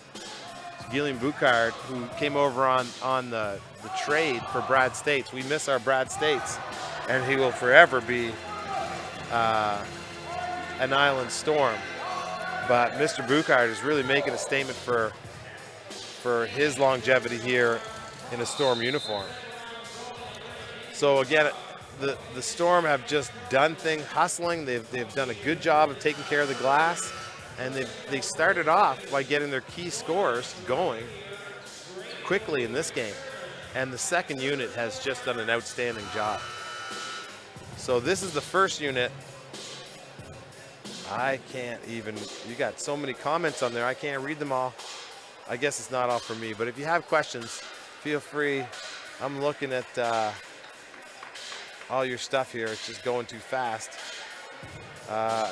Gillian Boucard, who came over on the trade for Brad States. We miss our Brad States, and he will forever be an Island Storm. But Mr. Boucard is really making a statement for his longevity here in a Storm uniform. So again, the Storm have just done things, hustling. They've done a good job of taking care of the glass, and they started off by getting their key scorers going quickly in this game. And the second unit has just done an outstanding job. So this is the first unit. I can't even, you got so many comments on there, I can't read them all. I guess it's not all for me, but if you have questions, feel free. I'm looking at all your stuff here. It's just going too fast.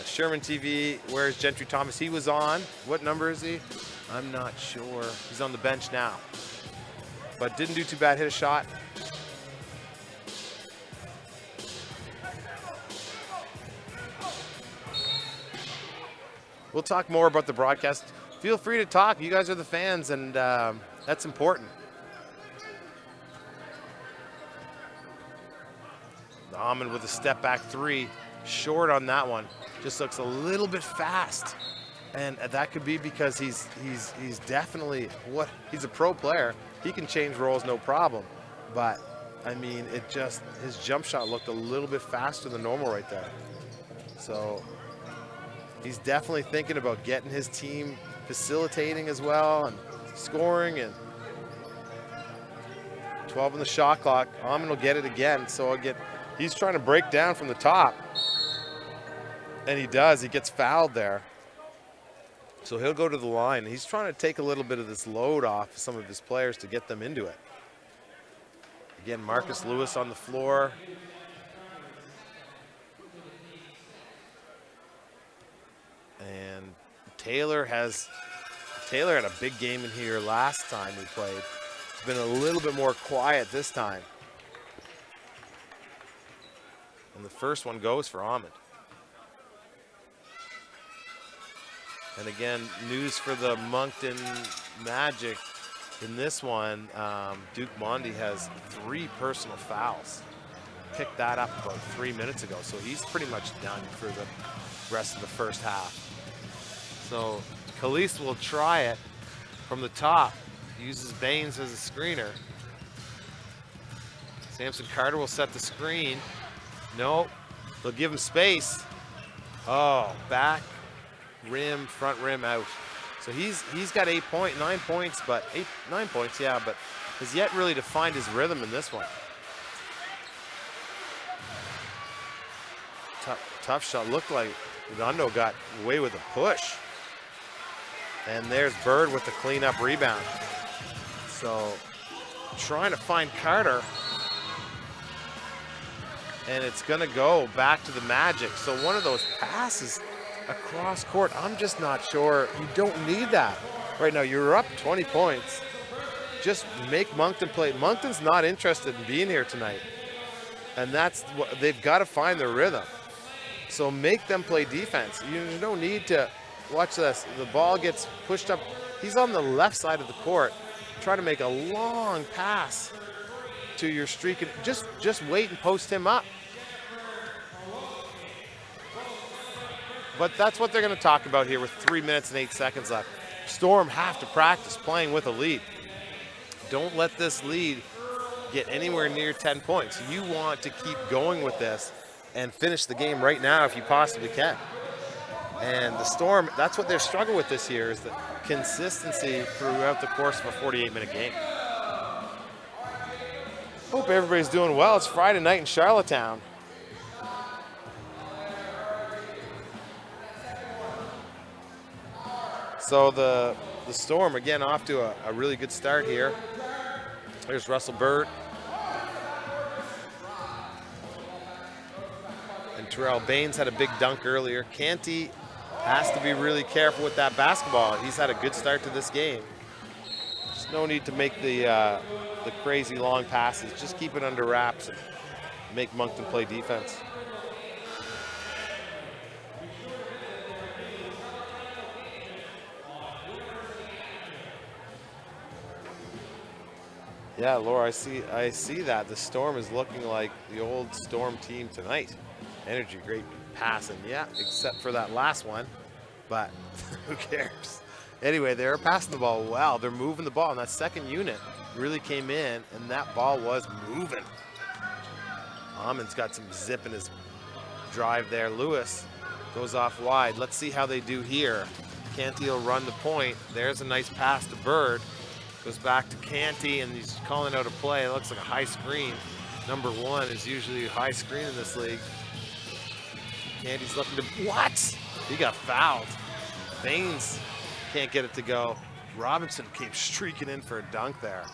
Sherman TV, where's Gentry Thomas? He was on. What number is he? I'm not sure. He's on the bench now. But didn't do too bad, hit a shot. We'll talk more about the broadcast. Feel free to talk. You guys are the fans, and that's important. Ahmed with a step back 3, short on that one. Just looks a little bit fast, and that could be because he's definitely he's a pro player. He can change roles no problem, but I mean his jump shot looked a little bit faster than normal right there. So he's definitely thinking about getting his team facilitating as well and scoring. And 12 on the shot clock. Ahmed will get it again. So again, he's trying to break down from the top, and he does. He gets fouled there. So he'll go to the line. He's trying to take a little bit of this load off some of his players to get them into it. Again, Marcus Lewis on the floor. And Taylor had a big game in here last time we played. It's been a little bit more quiet this time. And the first one goes for Ahmed. And again, news for the Moncton Magic in this one. Duke Mondi has 3 personal fouls. Picked that up about 3 minutes ago, so he's pretty much done for the rest of the first half. So Khalees will try it from the top. Uses Baines as a screener. Samson Carter will set the screen. Nope, they'll give him space. Oh, back rim, front rim out. So he's got 9 points, but 9 points, yeah, but has yet really to find his rhythm in this one. Tough shot. Looked like Redondo got away with a push. And there's Bird with the cleanup rebound. So trying to find Carter. and it's going to go back to the Magic. So one of those passes across court, I'm just not sure. You don't need that. Right now, you're up 20 points. Just make Moncton play. Moncton's not interested in being here tonight. And that's what they've got to find their rhythm. So make them play defense. You don't need to watch this. The ball gets pushed up. He's on the left side of the court. Try to make a long pass to your streak. And just wait and post him up. But that's what they're going to talk about here with 3 minutes and 8 seconds left. Storm have to practice playing with a lead. Don't let this lead get anywhere near 10 points. You want to keep going with this and finish the game right now if you possibly can. And the Storm, that's what they're struggling with this year, is the consistency throughout the course of a 48-minute game. Hope everybody's doing well. It's Friday night in Charlottetown. So the Storm, again, off to a really good start here. There's Russell Bird. And Terrell Baines had a big dunk earlier. Canty has to be really careful with that basketball. He's had a good start to this game. There's no need to make the crazy long passes. Just keep it under wraps and make Moncton play defense. Yeah, Laura, I see that. The Storm is looking like the old Storm team tonight. Energy, great passing, yeah, except for that last one, but who cares? Anyway, they're passing the ball well. They're moving the ball, and that second unit really came in, and that ball was moving. Amund's got some zip in his drive there. Lewis goes off wide. Let's see how they do here. Canty will run the point. There's a nice pass to Bird. Goes back to Canty, and he's calling out a play. It looks like a high screen. Number 1 is usually a high screen in this league. Canty's looking to, what? He got fouled. Baines can't get it to go. Robinson came streaking in for a dunk there.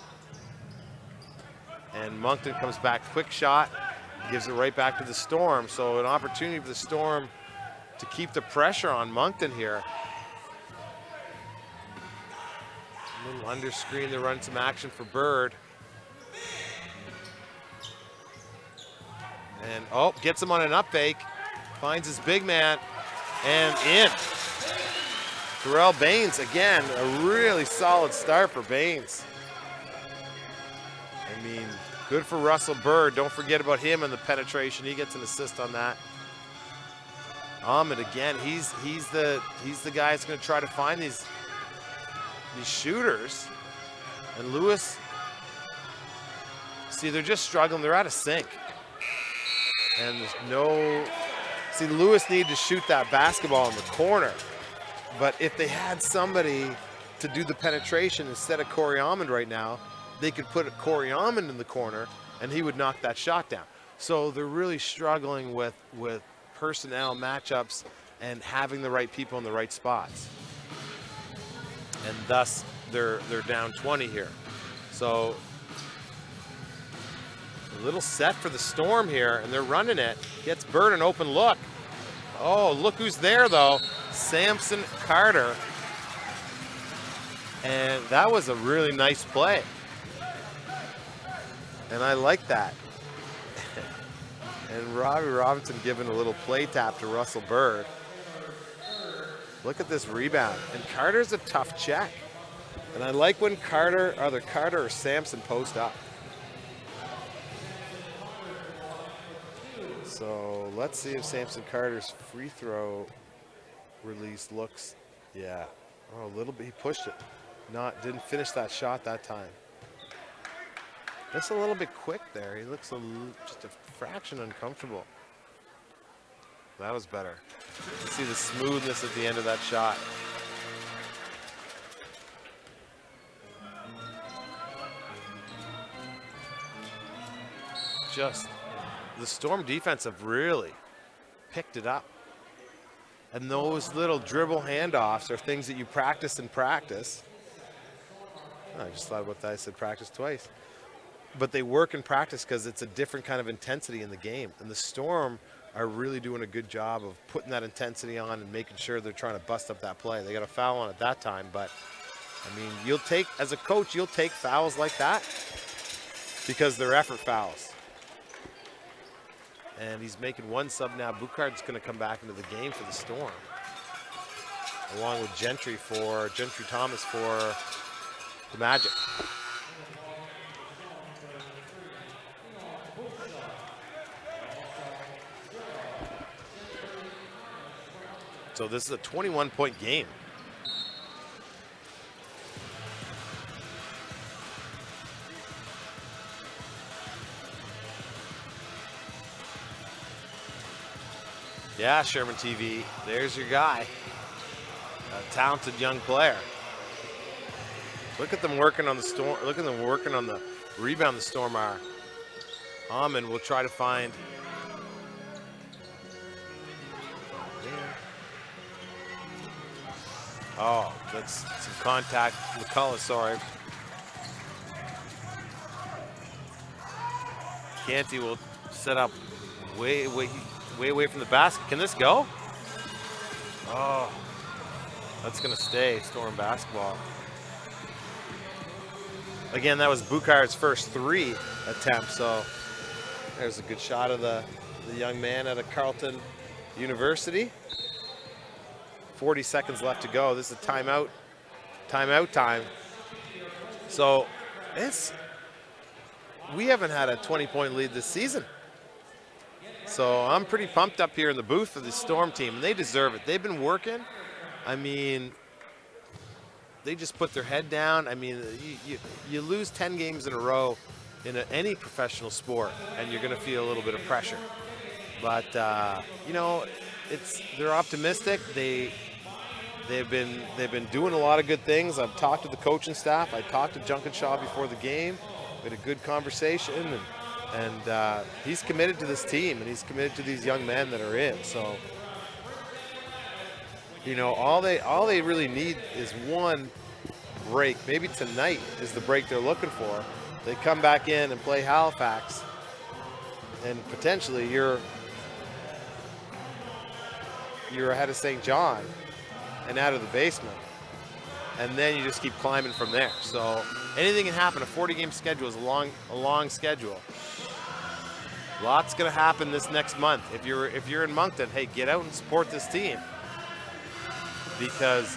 And Moncton comes back, quick shot, gives it right back to the Storm. So an opportunity for the Storm to keep the pressure on Moncton here. A little under screen, they run some action for Bird. And, oh, gets him on an up fake. Finds his big man, and in. Terrell Baines, again, a really solid start for Baines. I mean, good for Russell Bird. Don't forget about him and the penetration. He gets an assist on that. Ahmed, again, he's the guy that's going to try to find these shooters. And Lewis, see, they're just struggling. They're out of sync. And there's no, see, Lewis needed to shoot that basketball in the corner. But if they had somebody to do the penetration instead of Corey Almond right now, they could put Corey Almond in the corner and he would knock that shot down. So they're really struggling with personnel matchups and having the right people in the right spots. And thus they're down 20 here. So a little set for the Storm here, and they're running it. Gets Bird an open look. Oh, look who's there though. Samson Carter. And that was a really nice play. And I like that. And Robbie Robinson giving a little play tap to Russell Bird. Look at this rebound. And Carter's a tough check. And I like when either Carter or Samson post up. So let's see if Samson Carter's free throw release looks, yeah. Oh, a little bit, he pushed it. Didn't finish that shot that time. Just a little bit quick there. He looks just a fraction uncomfortable. That was better. You see the smoothness at the end of that shot. Just, the Storm defense have really picked it up. And those little dribble handoffs are things that you practice in practice. Oh, I just thought about that. I said practice twice. but they work in practice because it's a different kind of intensity in the game. And the Storm are really doing a good job of putting that intensity on and making sure they're trying to bust up that play. They got a foul on at that time, but I mean, as a coach, you'll take fouls like that because they're effort fouls. And he's making one sub now. Boucard's going to come back into the game for the Storm, along with Gentry Thomas for the Magic. So this is a 21-point game. Yeah, Sherman TV, there's your guy. A talented young player. Look at them working on the Storm. Look at them working on the rebound the Storm are. Almond will try to find. Oh, that's some contact. McCullough, sorry. Canty will set up way away from the basket. Can this go? Oh, that's going to stay Storm basketball. Again, that was Boucard's first 3 attempt, so there's a good shot of the young man out of Carleton University. 40 seconds left to go. This is timeout time. So we haven't had a 20-point lead this season. So I'm pretty pumped up here in the booth for the Storm team, and they deserve it. They've been working. I mean, they just put their head down. I mean, you lose 10 games in a row in any professional sport, and you're going to feel a little bit of pressure. But you know, they're optimistic. They've been doing a lot of good things. I've talked to the coaching staff. I talked to Junkenshaw before the game. We had a good conversation, and he's committed to this team, and he's committed to these young men that are in. So, you know, all they really need is one break. Maybe tonight is the break they're looking for. They come back in and play Halifax, and potentially you're ahead of St. John and out of the basement, and then you just keep climbing from there. So anything can happen. A 40-game schedule is a long schedule. Lots going to happen this next month. If you're in Moncton, hey, get out and support this team, because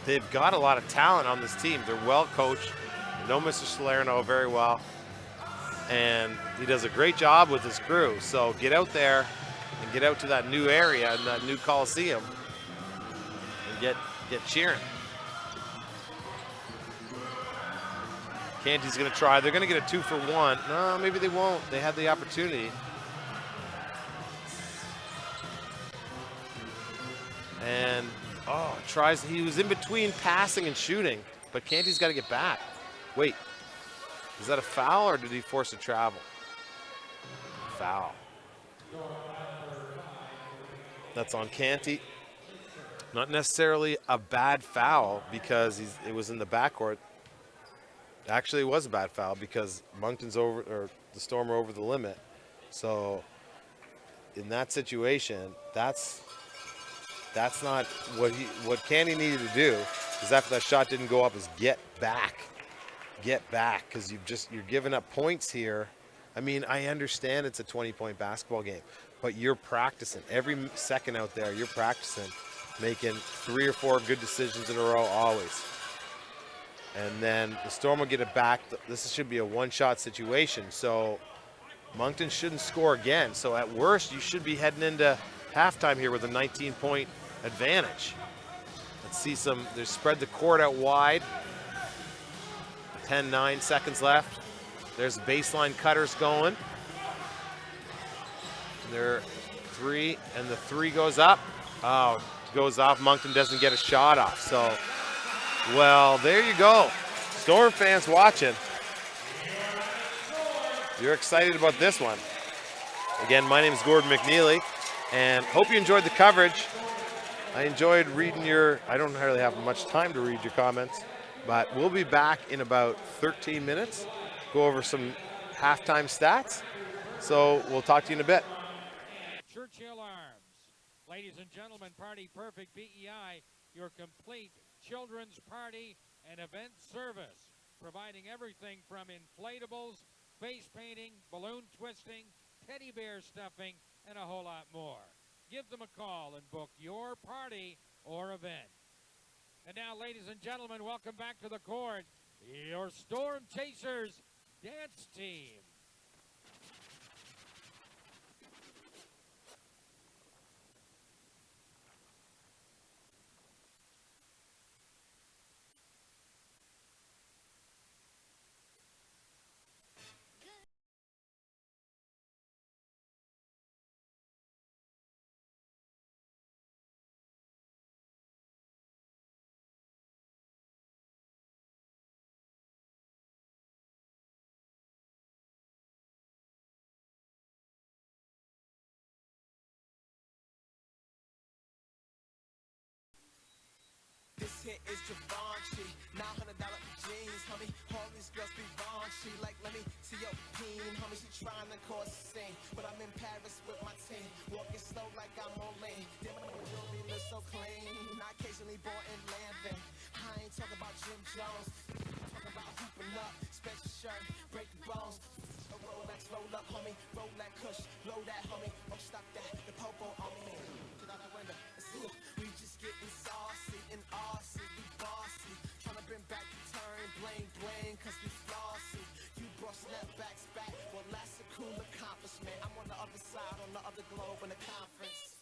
they've got a lot of talent on this team. They're well coached. They know Mr. Salerno very well, and he does a great job with his crew. So get out there and get out to that new area and that new Coliseum and get cheering. Canty's going to try. They're going to get a 2-for-1. No, maybe they won't. They had the opportunity. And, tries. He was in between passing and shooting, but Canty's got to get back. Wait, is that a foul, or did he force a travel? Foul. That's on Canty. Not necessarily a bad foul because it was in the backcourt. Actually, it was a bad foul because Moncton's over, or the Storm are over the limit. So in that situation, that's not what Canty needed to do. Is after that shot didn't go up, is get back, because you're giving up points here. I mean, I understand it's a 20-point basketball game, but you're practicing every second out there. You're practicing making 3 or 4 good decisions in a row always. And then the Storm will get it back. This should be a one-shot situation. So Moncton shouldn't score again. So at worst, you should be heading into halftime here with a 19-point advantage. Let's see they spread the court out wide. 9 seconds left. There's baseline cutters going. They're 3, and the 3 goes up. Oh, goes off. Moncton doesn't get a shot off. So, well, there you go. Storm fans watching. You're excited about this one. Again, my name is Gordon McNeely, and hope you enjoyed the coverage. I enjoyed reading I don't really have much time to read your comments, but we'll be back in about 13 minutes, go over some halftime stats. So we'll talk to you in a bit. Churchill Arms. Ladies and gentlemen, Party Perfect PEI, your complete children's party and event service, providing everything from inflatables, face painting, balloon twisting, teddy bear stuffing, and a whole lot more. Give them a call and book your party or event. And now, ladies and gentlemen, welcome back to the court, your Storm Chasers dance team. This hit is Givenchy, $900 jeans, homie. All these girls be raunchy, like let me see your peen, homie. She trying to cause a scene, but I'm in Paris with my team, walking slow like I'm on lean. Damn, my jewelry looks so clean. I occasionally bought in Landon. I ain't talking about Jim Jones, talking about hooping up, special shirt, breaking bones. A Rolex, roll up, homie. Roll that kush, blow that, homie. Oh, stop that, the popo on me. Get out the window, we just getting saucy and Aussie, we bossy. Tryna bring back the turn, bling bling, cause we flossy. You brought snapbacks back, well that's a cool accomplishment. I'm on the other side, on the other globe in the conference.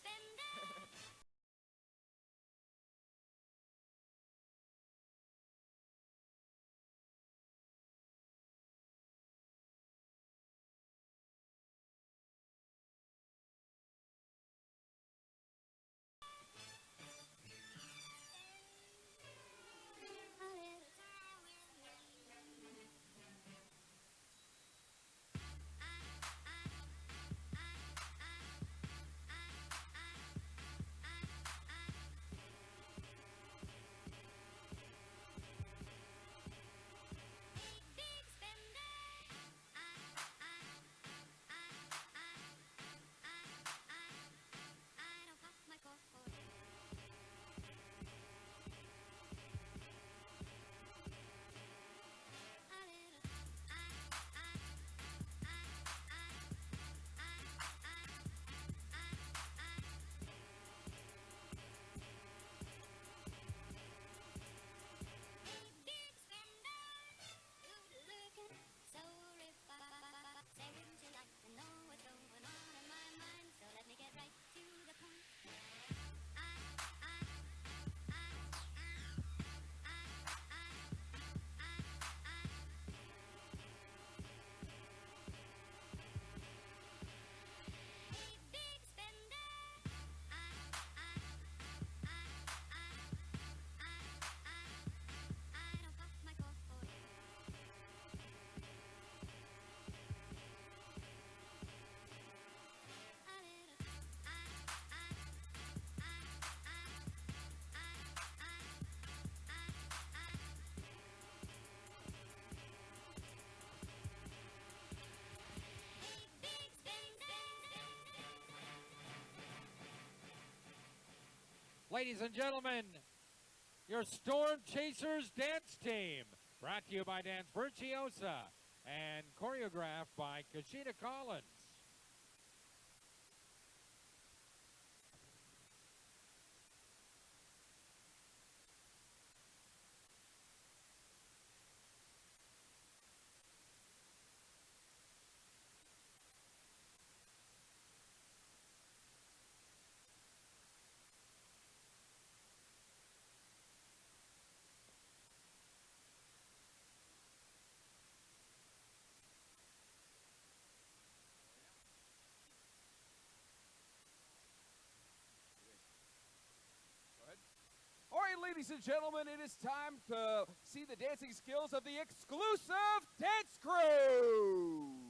Ladies and gentlemen, your Storm Chasers dance team, brought to you by Dance Virtuosa and choreographed by Kashida Collins. All right, ladies and gentlemen, it is time to see the dancing skills of the exclusive dance crew.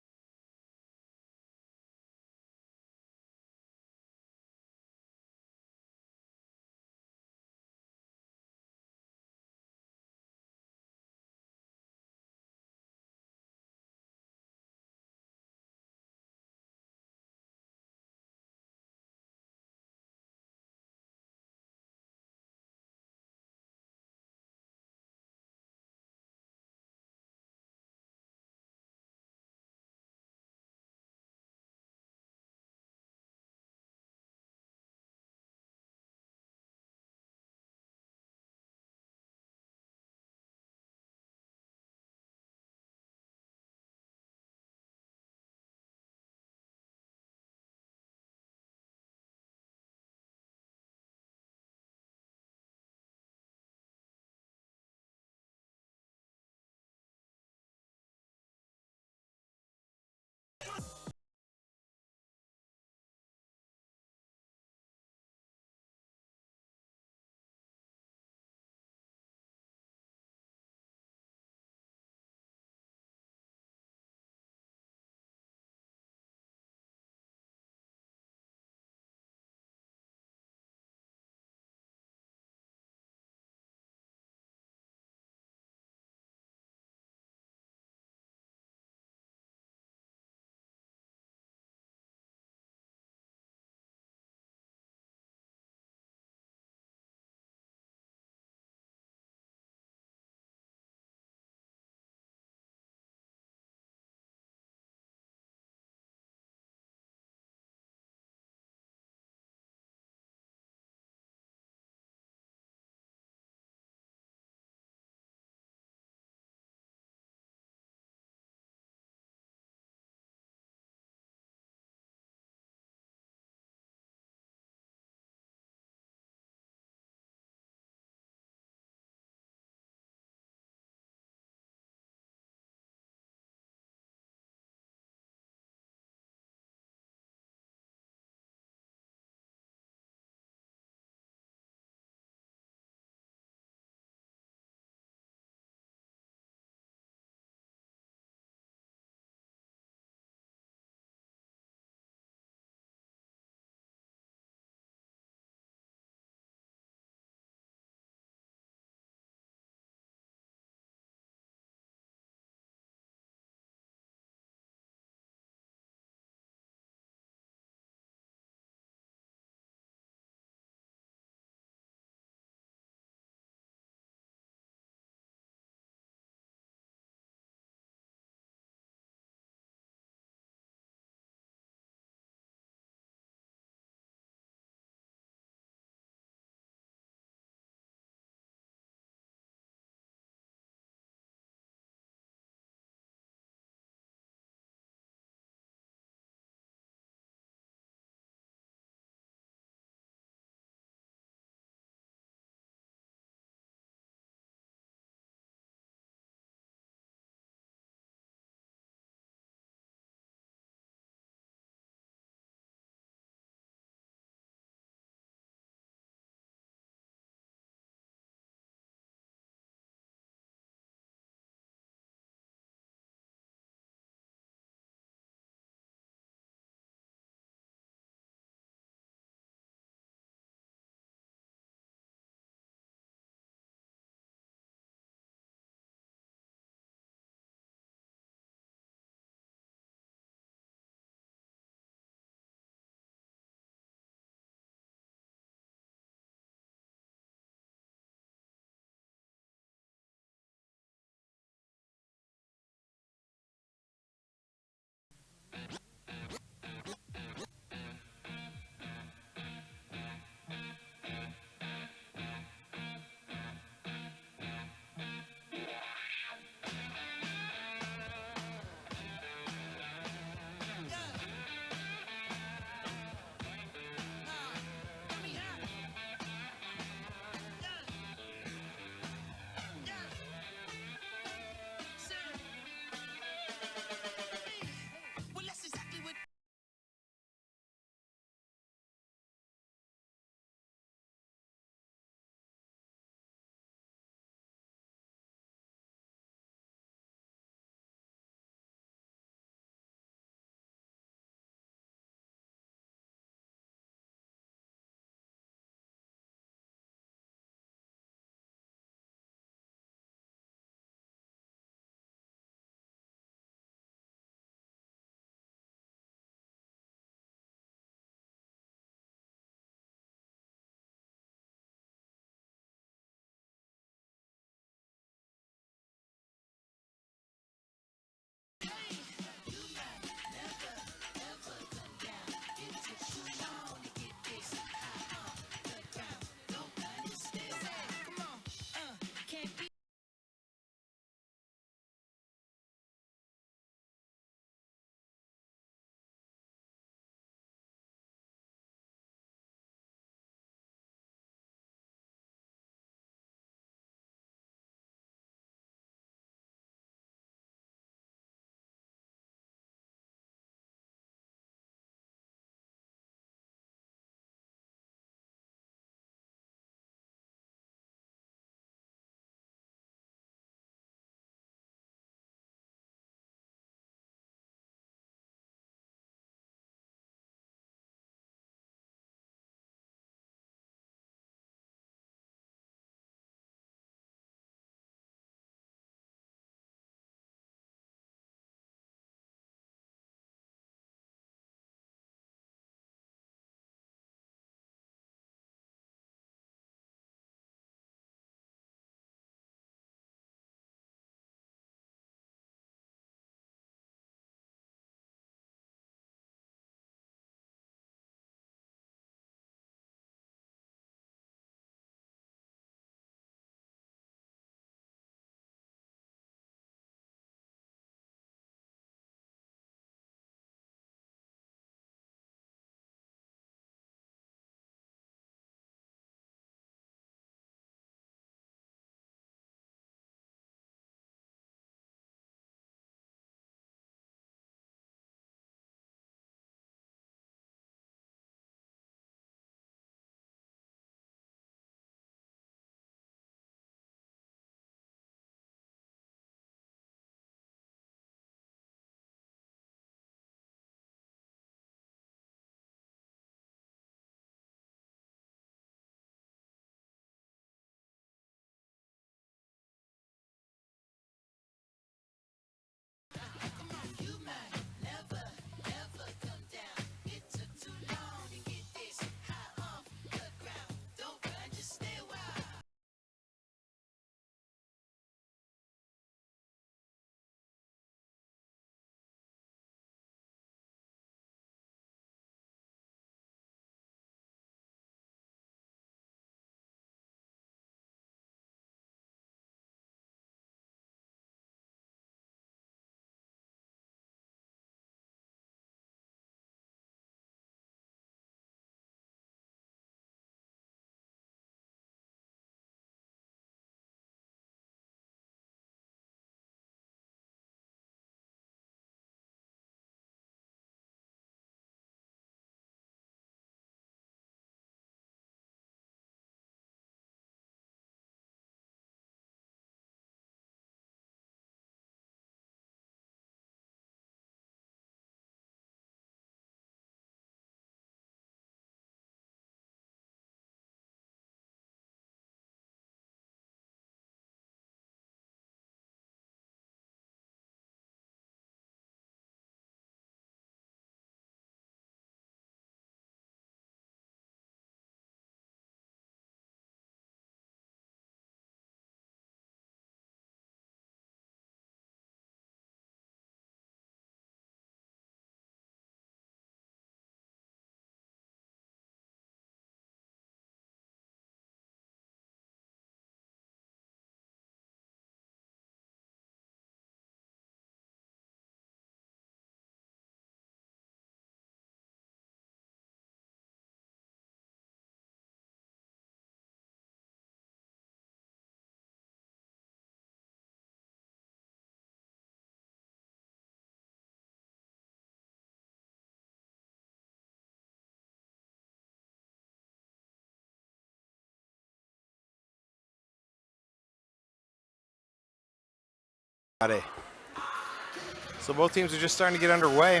So both teams are just starting to get underway.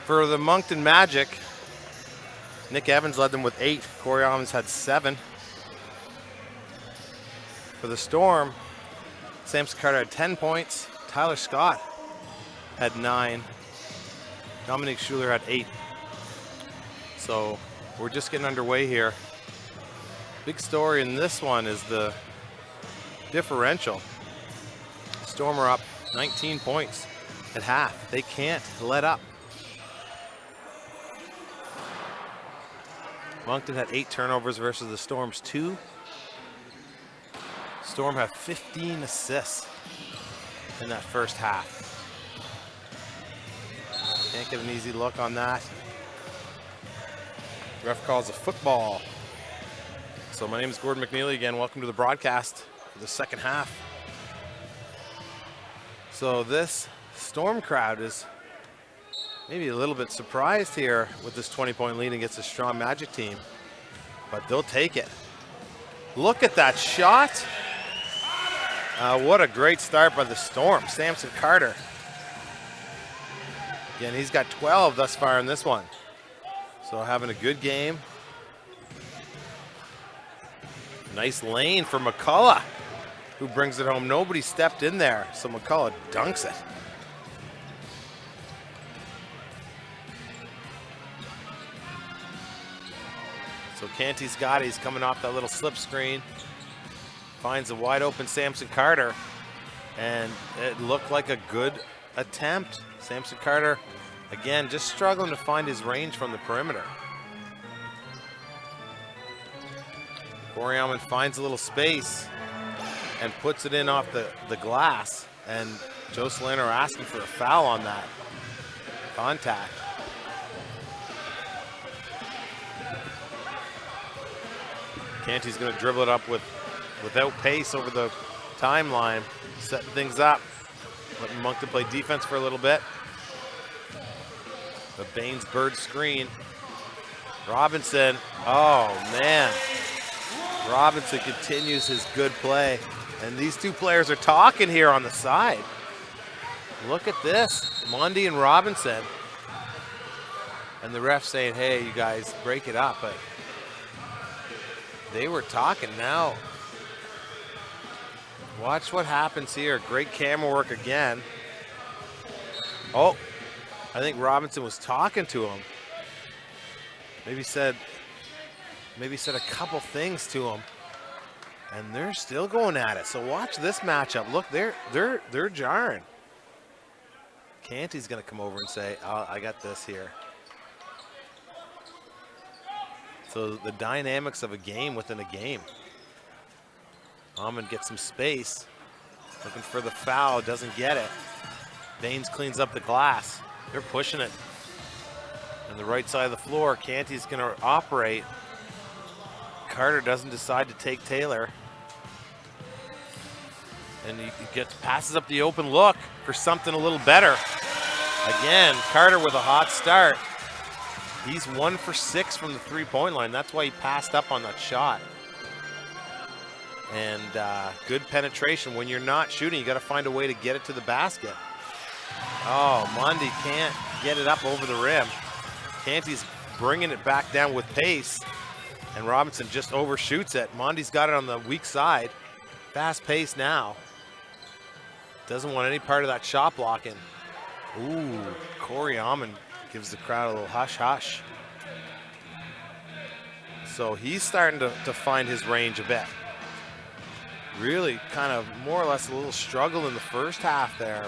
For the Moncton Magic, Nick Evans led them with 8. Corey Almonds had 7. For the Storm, Samson Carter had 10 points. Tyler Scott had 9. Dominic Schuler had 8. So we're just getting underway here. Big story in this one is the differential. Storm are up 19 points at half. They can't let up. Moncton had 8 turnovers versus the Storm's 2. Storm have 15 assists in that first half. Can't get an easy look on that. Ref calls a football. So my name is Gordon McNeely again. Welcome to the broadcast for the second half. So this Storm crowd is maybe a little bit surprised here with this 20-point lead against a strong Magic team, but they'll take it. Look at that shot. What a great start by the Storm. Samson Carter. Again, he's got 12 thus far in this one. So having a good game. Nice lane for McCullough, who brings it home. Nobody stepped in there, so McCullough dunks it. So Canty's got it. He's coming off that little slip screen. Finds a wide open Samson Carter, and it looked like a good attempt. Samson Carter, again, just struggling to find his range from the perimeter. Corey Almond finds a little space and puts it in off the glass, and Joe Solano are asking for a foul on that contact. Canty's going to dribble it up without pace over the timeline, setting things up. Letting Moncton play defense for a little bit. The Baines bird screen. Robinson, oh man. Robinson continues his good play. And these two players are talking here on the side. Look at this, Mundy and Robinson. And the ref saying, hey, you guys, break it up. But they were talking now. Watch what happens here. Great camera work again. Oh, I think Robinson was talking to him. Maybe said a couple things to him. And they're still going at it. So watch this matchup. Look, they're jarring. Canty's gonna come over and say, oh, I got this here. So the dynamics of a game within a game. Almond gets some space. Looking for the foul, doesn't get it. Baines cleans up the glass. They're pushing it. On the right side of the floor, Canty's gonna operate. Carter doesn't decide to take Taylor. And he passes up the open look for something a little better. Again, Carter with a hot start. He's 1 for 6 from the three-point line. That's why he passed up on that shot. And good penetration. When you're not shooting, you got to find a way to get it to the basket. Oh, Mundy can't get it up over the rim. Canty's bringing it back down with pace, and Robinson just overshoots it. Mundy's got it on the weak side. Fast pace now. Doesn't want any part of that shot blocking. Ooh, Corey Almond gives the crowd a little hush-hush. So he's starting to find his range a bit. Really kind of more or less a little struggle in the first half there.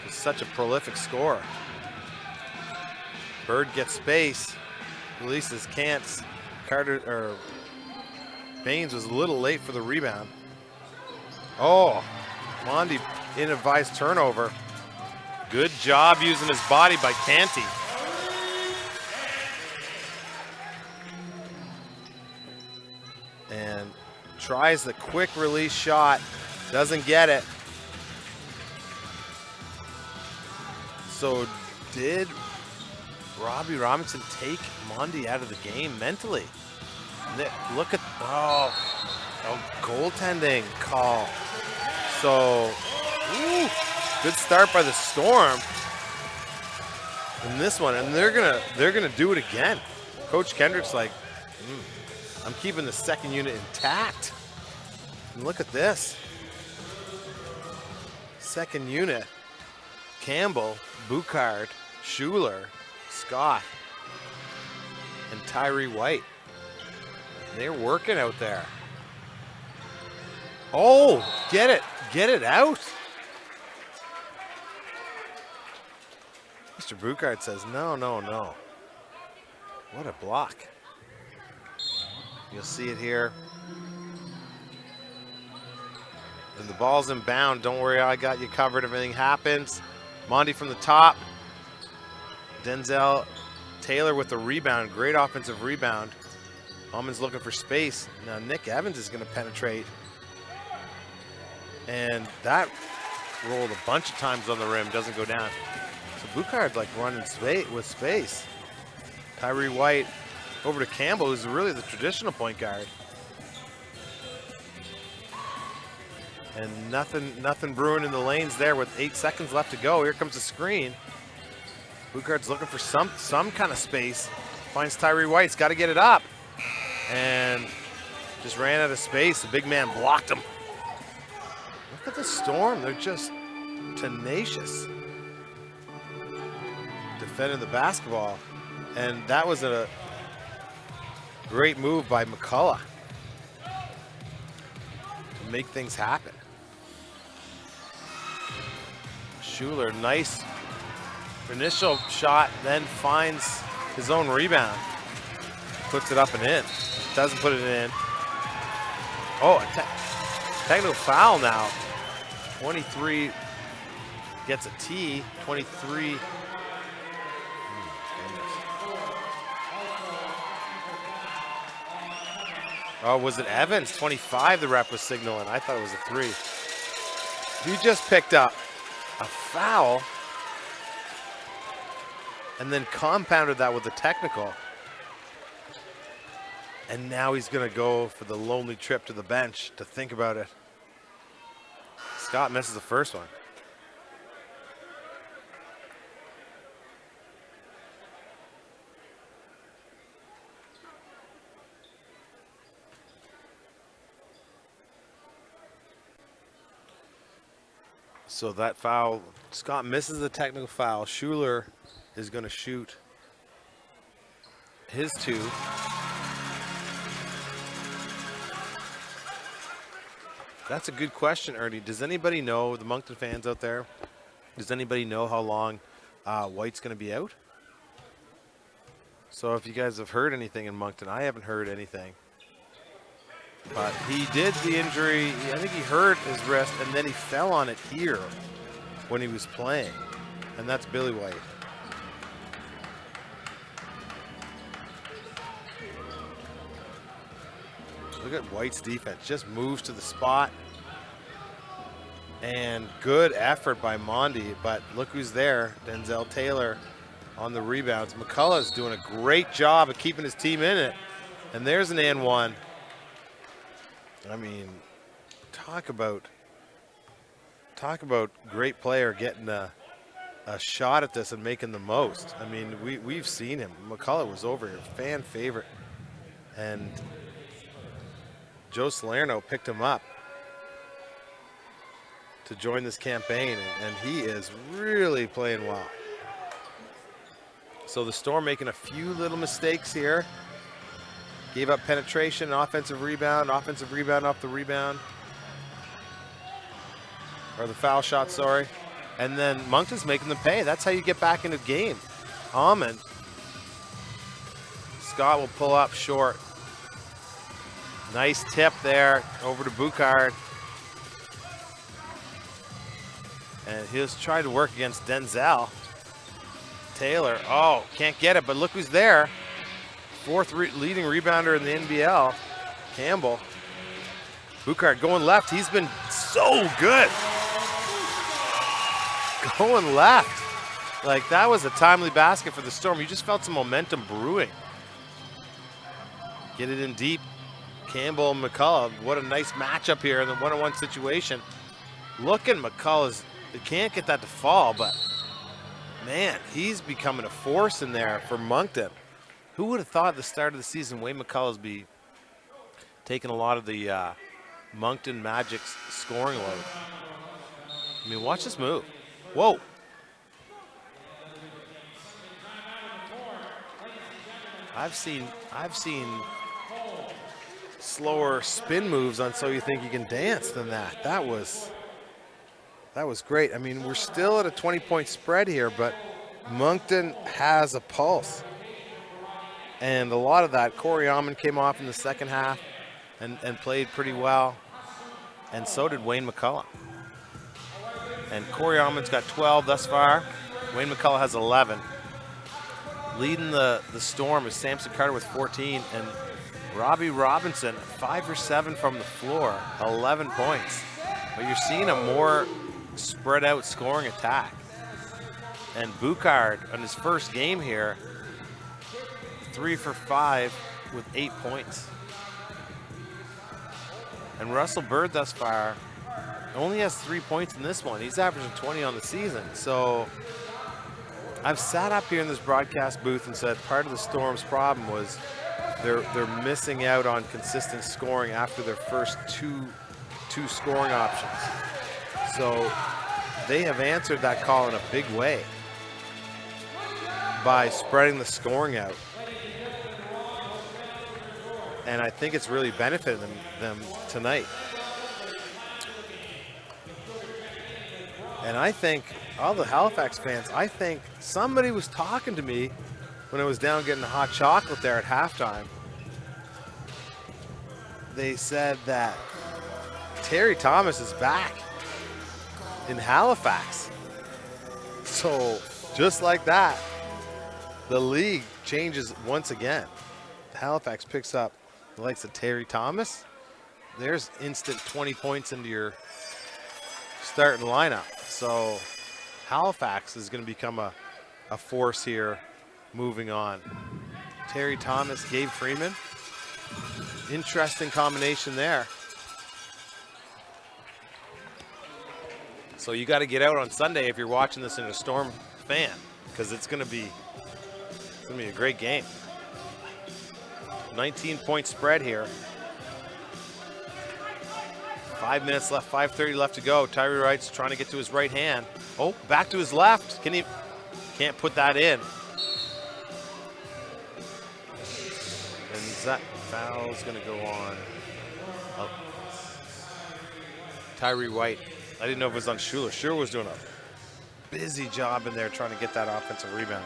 He's such a prolific scorer. Bird gets space, releases, can't. Baines was a little late for the rebound. Oh, Mondi ill-advised turnover. Good job using his body by Canty. And tries the quick release shot, doesn't get it. So did Robbie Robinson take Mondi out of the game mentally? Look at, oh, Oh, goaltending call. So, good start by the Storm in this one, and they're gonna do it again. Coach Kendrick's like, I'm keeping the second unit intact. And look at this. Second unit, Campbell, Bouchard, Schuler, Scott, and Tyree White. They're working out there. Oh, get it out. Mr. Bouchard says, no. What a block. You'll see it here. And the ball's inbound. Don't worry, I got you covered. Everything happens. Monty from the top. Denzel Taylor with the rebound. Great offensive rebound. Almond's looking for space. Now Nick Evans is going to penetrate. And that rolled a bunch of times on the rim. Doesn't go down. So Bouchard like running with space. Tyree White over to Campbell, who's really the traditional point guard. And nothing brewing in the lanes there with 8 seconds left to go. Here comes the screen. Bouchard's looking for some kind of space. Finds Tyree White's got to get it up. And just ran out of space. The big man blocked him. Look at the Storm. They're just tenacious defending the basketball. And that was a great move by McCullough to make things happen. Schuler, nice initial shot, then finds his own rebound. Puts it up and in. Doesn't put it in. Oh, a technical foul now. 23 gets a T. 23. Oh, was it Evans? 25 the ref was signaling. I thought it was a 3. He just picked up a foul and then compounded that with a technical. And now he's going to go for the lonely trip to the bench to think about it. Scott misses the first one. So that foul, Scott misses the technical foul. Schuler is going to shoot his 2. That's a good question, Ernie. Does anybody know, the Moncton fans out there, does anybody know how long White's going to be out? So if you guys have heard anything in Moncton, I haven't heard anything. But he did the injury, I think he hurt his wrist, and then he fell on it here when he was playing. And that's Billy White. Look at White's defense, just moves to the spot. And good effort by Mondi, but look who's there, Denzel Taylor on the rebounds. McCullough's doing a great job of keeping his team in it. And there's an and 1. I mean, talk about great player getting a shot at this and making the most. I mean, we've seen him. McCullough was over here, fan favorite. And Joe Salerno picked him up to join this campaign, and he is really playing well. So the Storm making a few little mistakes here. Gave up penetration, offensive rebound off the rebound. Or the foul shot, sorry. And then Moncton's making them pay. That's how you get back into the game. Almond. Scott will pull up short. Nice tip there over to Bouchard. And he'll try to work against Denzel Taylor. Oh, can't get it, but look who's there. 4th leading rebounder in the NBL, Campbell. Bouchard going left. He's been so good. Going left. Like, that was a timely basket for the Storm. You just felt some momentum brewing. Get it in deep. Campbell and McCullough, what a nice matchup here in the one-on-one situation. Look at McCullough's, they can't get that to fall, but man, he's becoming a force in there for Moncton. Who would have thought at the start of the season Wayne McCullough's be taking a lot of the Moncton Magic's scoring load? I mean, watch this move. Whoa. I've seen slower spin moves on So You Think You Can Dance than that. That was great. I mean, we're still at a 20-point spread here, but Moncton has a pulse. And a lot of that, Corey Almond came off in the second half and played pretty well. And so did Wayne McCullough. And Corey Almond's got 12 thus far. Wayne McCullough has 11. Leading the Storm is Samson Carter with 14, and Robbie Robinson, 5 for 7 from the floor, 11 points. But you're seeing a more spread out scoring attack. And Boucard, on his first game here, 3 for 5 with 8 points. And Russell Bird thus far only has 3 points in this one. He's averaging 20 on the season. So I've sat up here in this broadcast booth and said part of the Storm's problem was they're missing out on consistent scoring after their first two scoring options. So they have answered that call in a big way by spreading the scoring out. And I think it's really benefited them tonight. And I think all the Halifax fans, I think somebody was talking to me when I was down getting a hot chocolate there at halftime. They said that Terry Thomas is back in Halifax. So just like that, the league changes once again. Halifax picks up the likes of Terry Thomas. There's instant 20 points into your starting lineup. So Halifax is going to become a force here moving on. Terry Thomas, Gabe Freeman. Interesting combination there. So you got to get out on Sunday if you're watching this in a Storm fan, because it's going to be a great game. 19-point spread here. 5 minutes left, 5:30 left to go. Tyree Wright's trying to get to his right hand. Oh, back to his left. Can't put that in. And that foul's going to go on. Oh. Tyree White. I didn't know if it was on Schuler. Schuler was doing a busy job in there trying to get that offensive rebound.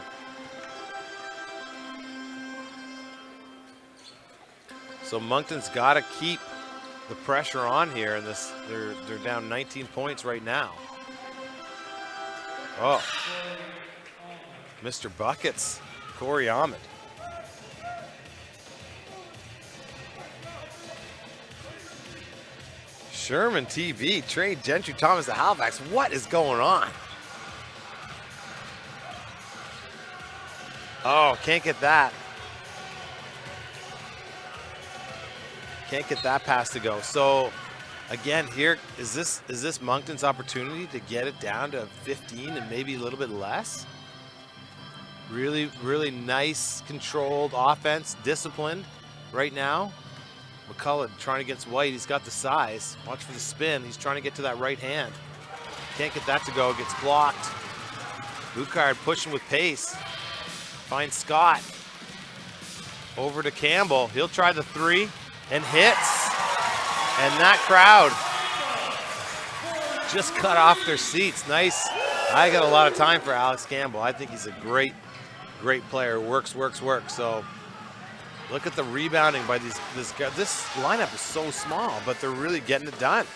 So Moncton's got to keep the pressure on here, and they're down 19 points right now. Oh, Mr. Buckets, Corey Ahmed. Sherman TV, trade Gentry Thomas to Halifax. What is going on? Oh, can't get that. Can't get that pass to go. So again, here is this Moncton's opportunity to get it down to 15 and maybe a little bit less. Really, really nice controlled offense, disciplined right now. McCullough trying against White. He's got the size. Watch for the spin. He's trying to get to that right hand. Can't get that to go. Gets blocked. Boucard pushing with pace. Finds Scott. Over to Campbell. He'll try the three and hits. And that crowd just cut off their seats. Nice. I got a lot of time for Alex Campbell. I think he's a great player. Works. So look at the rebounding by this guy. This lineup is so small, but they're really getting it done.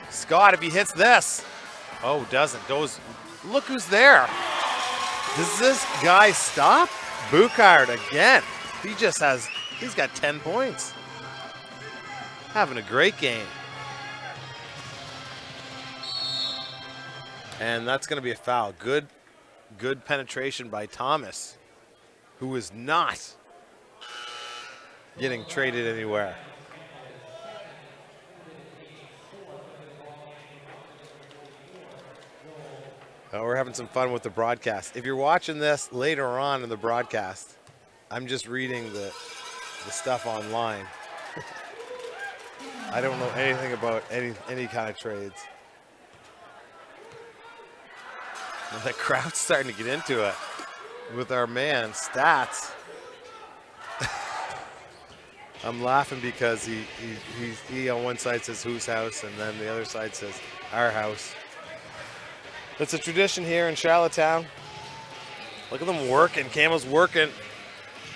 Scott, if he hits this. Oh, doesn't. Goes. Look who's there. Does this guy stop? Boucard again. He's got 10 points. Having a great game. And that's going to be a foul. Good penetration by Thomas, who is not getting traded anywhere. We're having some fun with the broadcast. If you're watching this later on in the broadcast, I'm just reading the stuff online. I don't know anything about any kind of trades. And the crowd's starting to get into it with our man, Stats. I'm laughing because he on one side says whose house, and then the other side says our house. It's a tradition here in Charlottetown. Look at them working. Campbell's working.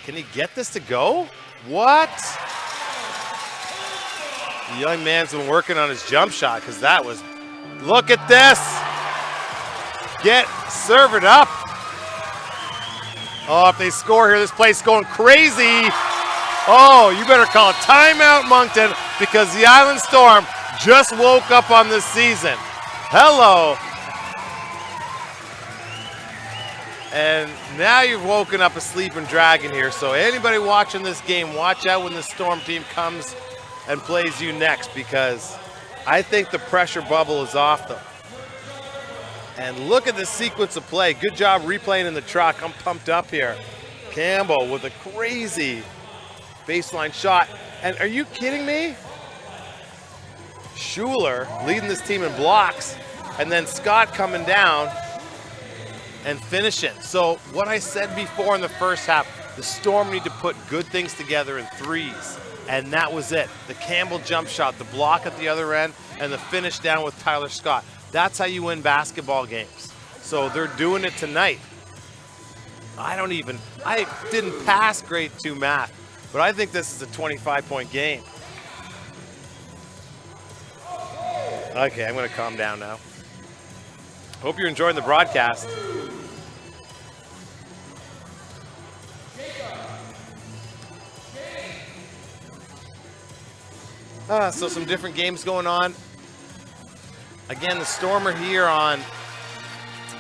Can he get this to go? What? The young man's been working on his jump shot because that was, look at this. Serve it up. Oh, if they score here, this place going crazy. Oh, you better call a timeout, Moncton, because the Island Storm just woke up on this season. Hello. And now you've woken up a sleeping dragon here. So anybody watching this game, watch out when the Storm team comes and plays you next, because I think the pressure bubble is off them. And look at the sequence of play. Good job replaying in the truck. I'm pumped up here. Campbell with a crazy baseline shot. And are you kidding me? Schuler leading this team in blocks. And then Scott coming down and finishing. So what I said before in the first half, the Storm need to put good things together in threes. And that was it. The Campbell jump shot, the block at the other end, and the finish down with Tyler Scott. That's how you win basketball games. So they're doing it tonight. I didn't pass grade 2 math, but I think this is a 25-point game. Okay, I'm going to calm down now. Hope you're enjoying the broadcast. So some different games going on. Again, the Storm are here on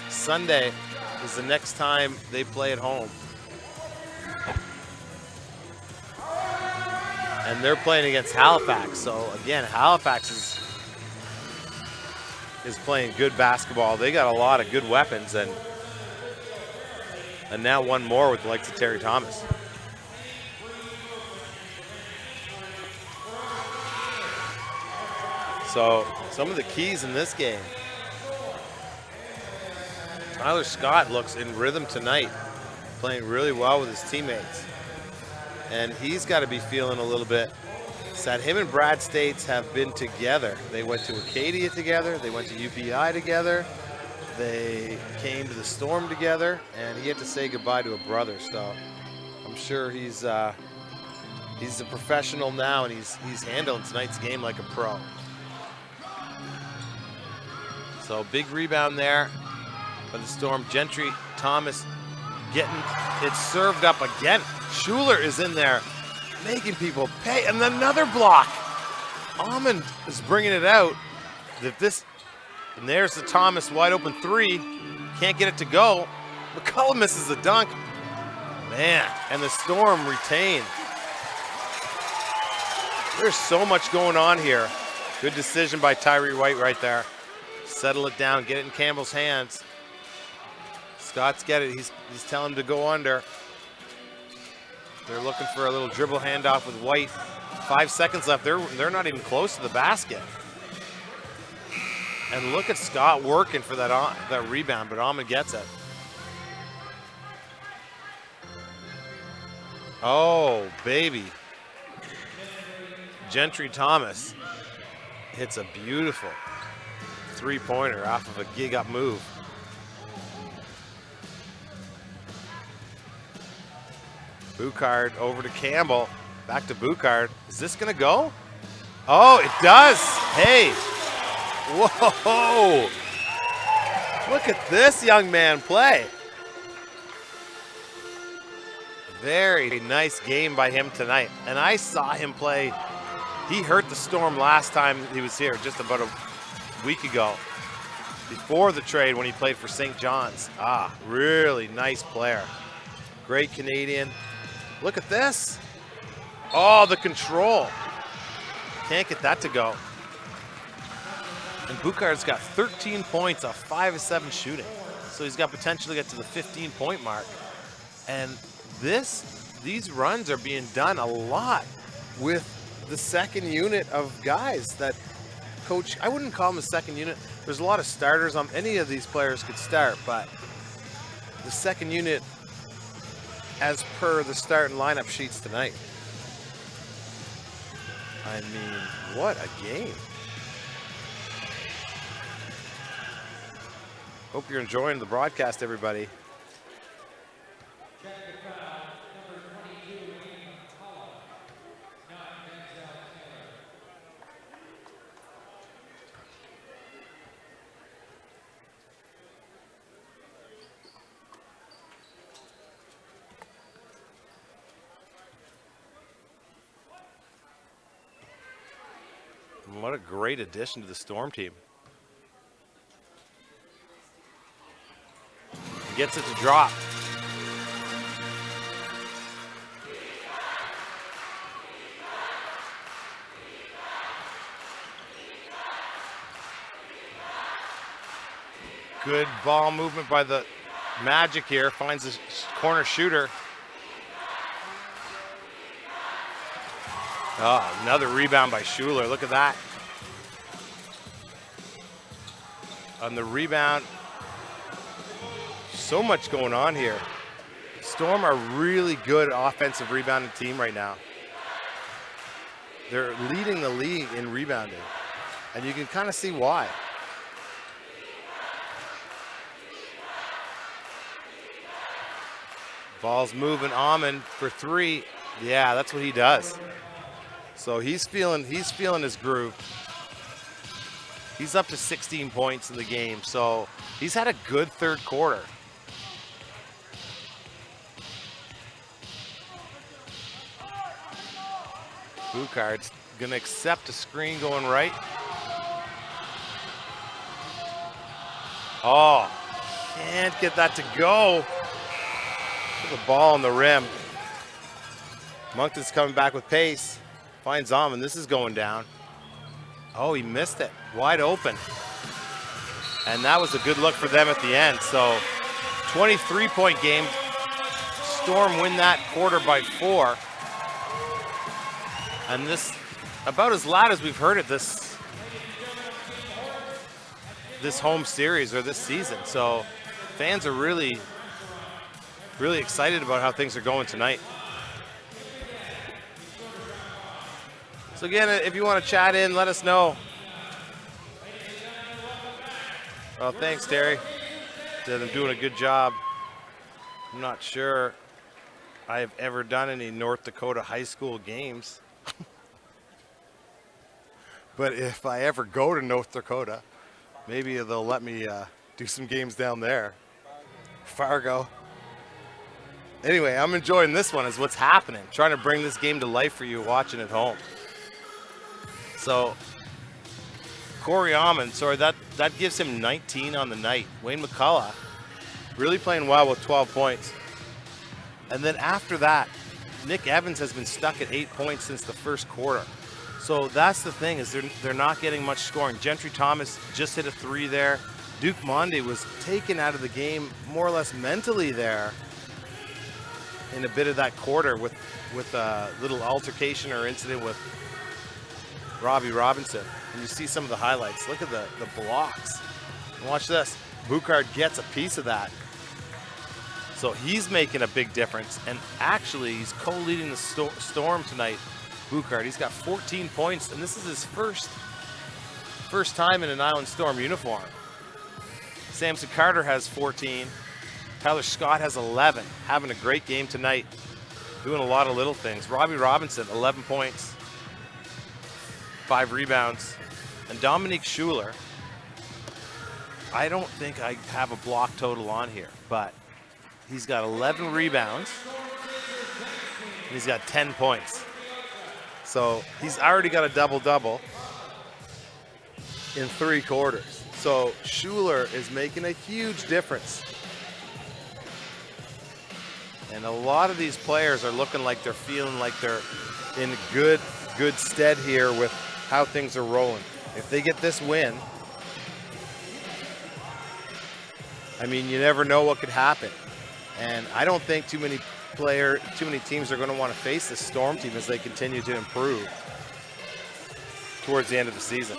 Sunday is the next time they play at home. And they're playing against Halifax. So again, Halifax is playing good basketball. They got a lot of good weapons, and now one more with the likes of Terry Thomas. So some of the keys in this game. Tyler Scott looks in rhythm tonight, playing really well with his teammates. And he's got to be feeling a little bit sad. Him and Brad States have been together. They went to Acadia together. They went to UPI together. They came to the Storm together, and he had to say goodbye to a brother. So I'm sure he's a professional now, and he's handling tonight's game like a pro. So big rebound there by the Storm. Gentry Thomas getting it served up again. Schuler is in there making people pay, and another block. Almond is bringing it out. And there's the Thomas wide open three. Can't get it to go. McCullough misses the dunk. Man, and the Storm retain. There's so much going on here. Good decision by Tyree White right there. Settle it down, get it in Campbell's hands. Scott's got it. He's telling him to go under. They're looking for a little dribble handoff with White. 5 seconds left. They're not even close to the basket. And look at Scott working for that rebound, but Almond gets it. Oh, baby. Gentry Thomas hits a beautiful three-pointer off of a gig-up move. Boucard over to Campbell. Back to Boucard. Is this going to go? Oh, it does. Hey. Whoa. Look at this young man play. Very nice game by him tonight. And I saw him play. He hurt the Storm last time he was here, just about a week ago, before the trade when he played for St. John's. Really nice player. Great Canadian. Look at this. Oh, the control. Can't get that to go. And Boucard's got 13 points off 5 of 7 shooting. So he's got potential to get to the 15-point mark. And these runs are being done a lot with the second unit of guys that coach. I wouldn't call them a second unit. There's a lot of starters on any of these players could start, but the second unit as per the starting lineup sheets tonight. I mean, what a game. Hope you're enjoying the broadcast, everybody. What a great addition to the Storm team. He gets it to drop. Good ball movement by the Magic here. Finds the corner shooter. Oh, another rebound by Schuler. Look at that. On the rebound, so much going on here. Storm are really good offensive rebounding team right now. They're leading the league in rebounding, and you can kind of see why. Ball's moving. Amon for three. Yeah, that's what he does. So he's feeling his groove. He's up to 16 points in the game, so he's had a good third quarter. Boucard's gonna accept a screen going right. Oh, can't get that to go. The ball on the rim. Moncton's coming back with pace. Finds Amon. This is going down. Oh, he missed it. Wide open. And that was a good look for them at the end. So 23-point game. Storm win that quarter by 4. And this about as loud as we've heard it this home series or this season. So fans are really excited about how things are going tonight. So again, if you want to chat in, let us know. Well, thanks, Terry. Said I'm doing a good job. I'm not sure I have ever done any North Dakota high school games. But if I ever go to North Dakota, maybe they'll let me do some games down there. Fargo. Anyway, I'm enjoying this one is what's happening. Trying to bring this game to life for you watching at home. So, Corey Amon, sorry, that gives him 19 on the night. Wayne McCullough really playing well with 12 points. And then after that, Nick Evans has been stuck at 8 points since the first quarter. So that's the thing is they're not getting much scoring. Gentry Thomas just hit a 3 there. Duke Monde was taken out of the game more or less mentally there in a bit of that quarter with a little altercation or incident with Robbie Robinson. And you see some of the highlights. Look at the blocks. And watch this. Boucard gets a piece of that. So he's making a big difference. And actually, he's co-leading the Storm tonight. Boucard, he's got 14 points, and this is his first time in an Island Storm uniform. Samson Carter has 14. Tyler Scott has 11. Having a great game tonight. Doing a lot of little things. Robbie Robinson, 11 points. 5 rebounds. And Dominique Schuler, I don't think I have a block total on here, but he's got 11 rebounds. And he's got 10 points. So he's already got a double-double in 3 quarters. So Schuler is making a huge difference. And a lot of these players are looking like they're feeling like they're in good stead here with how things are rolling. If they get this win, I mean, you never know what could happen. And I don't think too many teams are going to want to face this Storm team as they continue to improve towards the end of the season.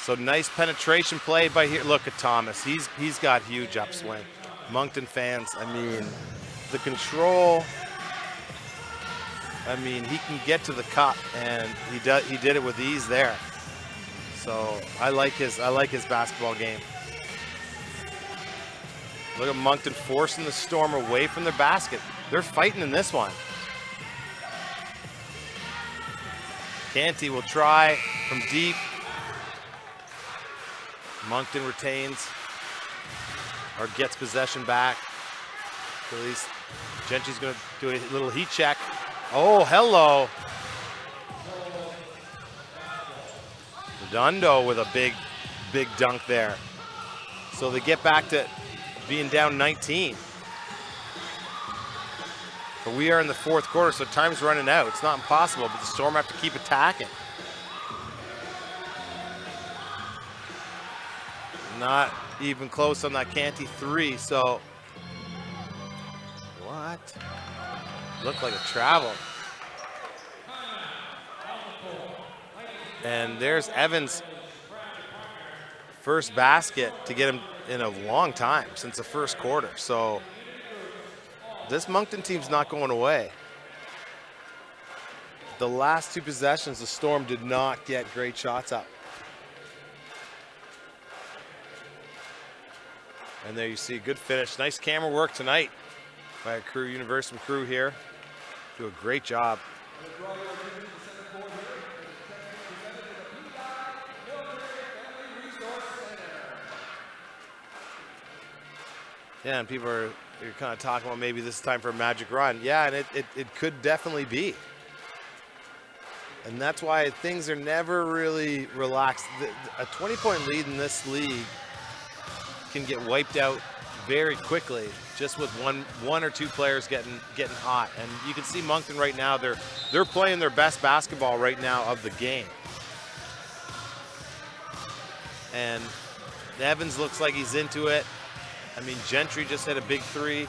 So nice penetration play by here. Look at Thomas. He's got huge upswing. Moncton fans, I mean, the control. I mean, he can get to the cup, and he did it with ease there. So I like his basketball game. Look at Moncton forcing the Storm away from their basket. They're fighting in this one. Canty will try from deep. Moncton retains or gets possession back. At least Gentry's going to do a little heat check. Oh, hello. Redondo with a big dunk there. So they get back to being down 19. But we are in the fourth quarter, so time's running out. It's not impossible, but the Storm have to keep attacking. Not even close on that Canty three, so what? Looked like a travel. And there's Evans' first basket to get him in a long time, since the first quarter. So this Moncton team's not going away. The last two possessions, the Storm did not get great shots up. And there you see, good finish. Nice camera work tonight by a crew, Universum crew here. Do a great job. Yeah, and people are kind of talking about maybe this is time for a magic run. Yeah, and it could definitely be. And that's why things are never really relaxed. A 20-point lead in this league can get wiped out very quickly just with one or two players getting hot. And you can see Moncton right now, they're playing their best basketball right now of the game. And Evans looks like he's into it. I mean, Gentry just hit a big three.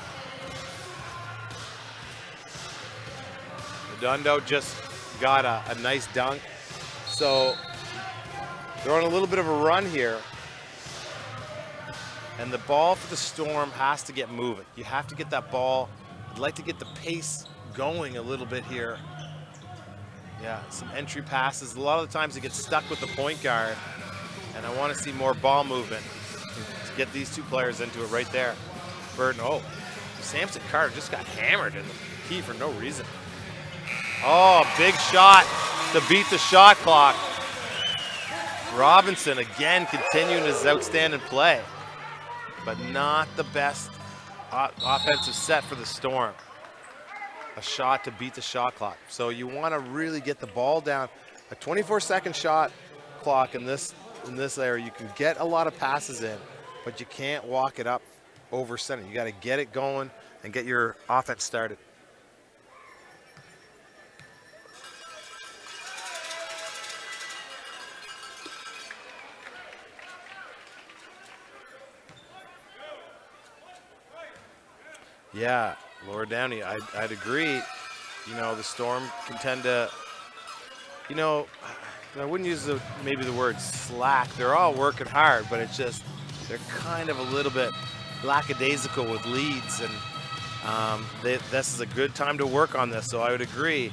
Redondo just got a nice dunk. So they're on a little bit of a run here. And the ball for the Storm has to get moving. You have to get that ball. I'd like to get the pace going a little bit here. Yeah, some entry passes. A lot of the times it gets stuck with the point guard. And I want to see more ball movement to get these two players into it right there. Burden, oh, Samson Carter just got hammered in the key for no reason. Oh, big shot to beat the shot clock. Robinson again continuing his outstanding play, but not the best offensive set for the Storm. A shot to beat the shot clock. So you want to really get the ball down. A 24-second shot clock in this area, you can get a lot of passes in, but you can't walk it up over center. You got to get it going and get your offense started. Yeah, Laura Downey, I'd agree. You know, the Storm can tend to, you know, I wouldn't use maybe the word slack. They're all working hard, but it's just they're kind of a little bit lackadaisical with leads, and this is a good time to work on this. So I would agree,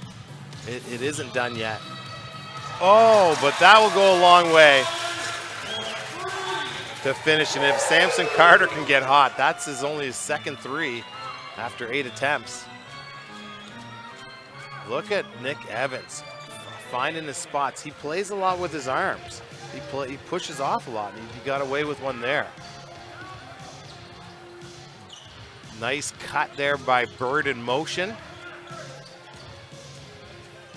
it isn't done yet. Oh, but that will go a long way to finish. And if Samson Carter can get hot, that's only his second three after 8 attempts. Look at Nick Evans finding his spots. He plays a lot with his arms. He pushes off a lot, and he got away with one there. Nice cut there by Bird in motion.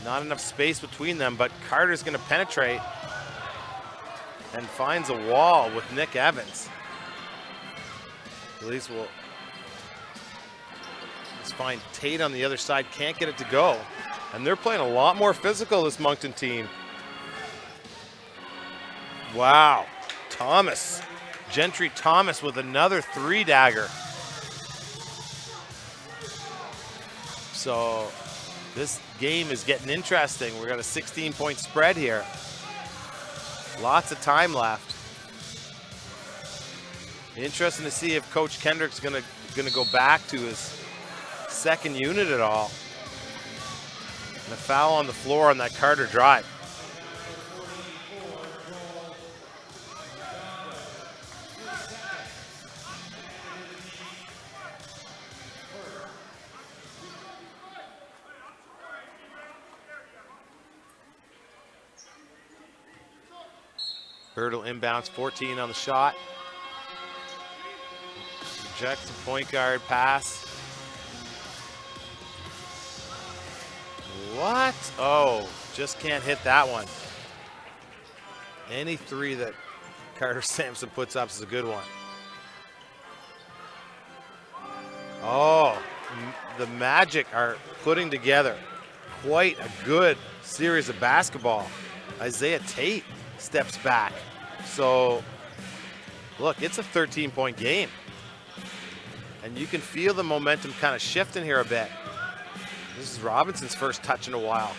Not enough space between them, but Carter's going to penetrate and finds a wall with Nick Evans. At least will. Let's find Tate on the other side, can't get it to go. And they're playing a lot more physical, this Moncton team. Wow, Thomas. Gentry Thomas with another 3-dagger. So this game is getting interesting. We've got a 16-point spread here. Lots of time left. Interesting to see if Coach Kendrick's gonna go back to his second unit at all. And a foul on the floor on that Carter drive. Hurdle inbounds, 14 on the shot. Rejects the point guard pass. What? Oh, just can't hit that one. Any three that Carter Sampson puts up is a good one. Oh, the Magic are putting together quite a good series of basketball. Isaiah Tate steps back. So, look, it's a 13-point game. And you can feel the momentum kind of shifting here a bit. This is Robinson's first touch in a while.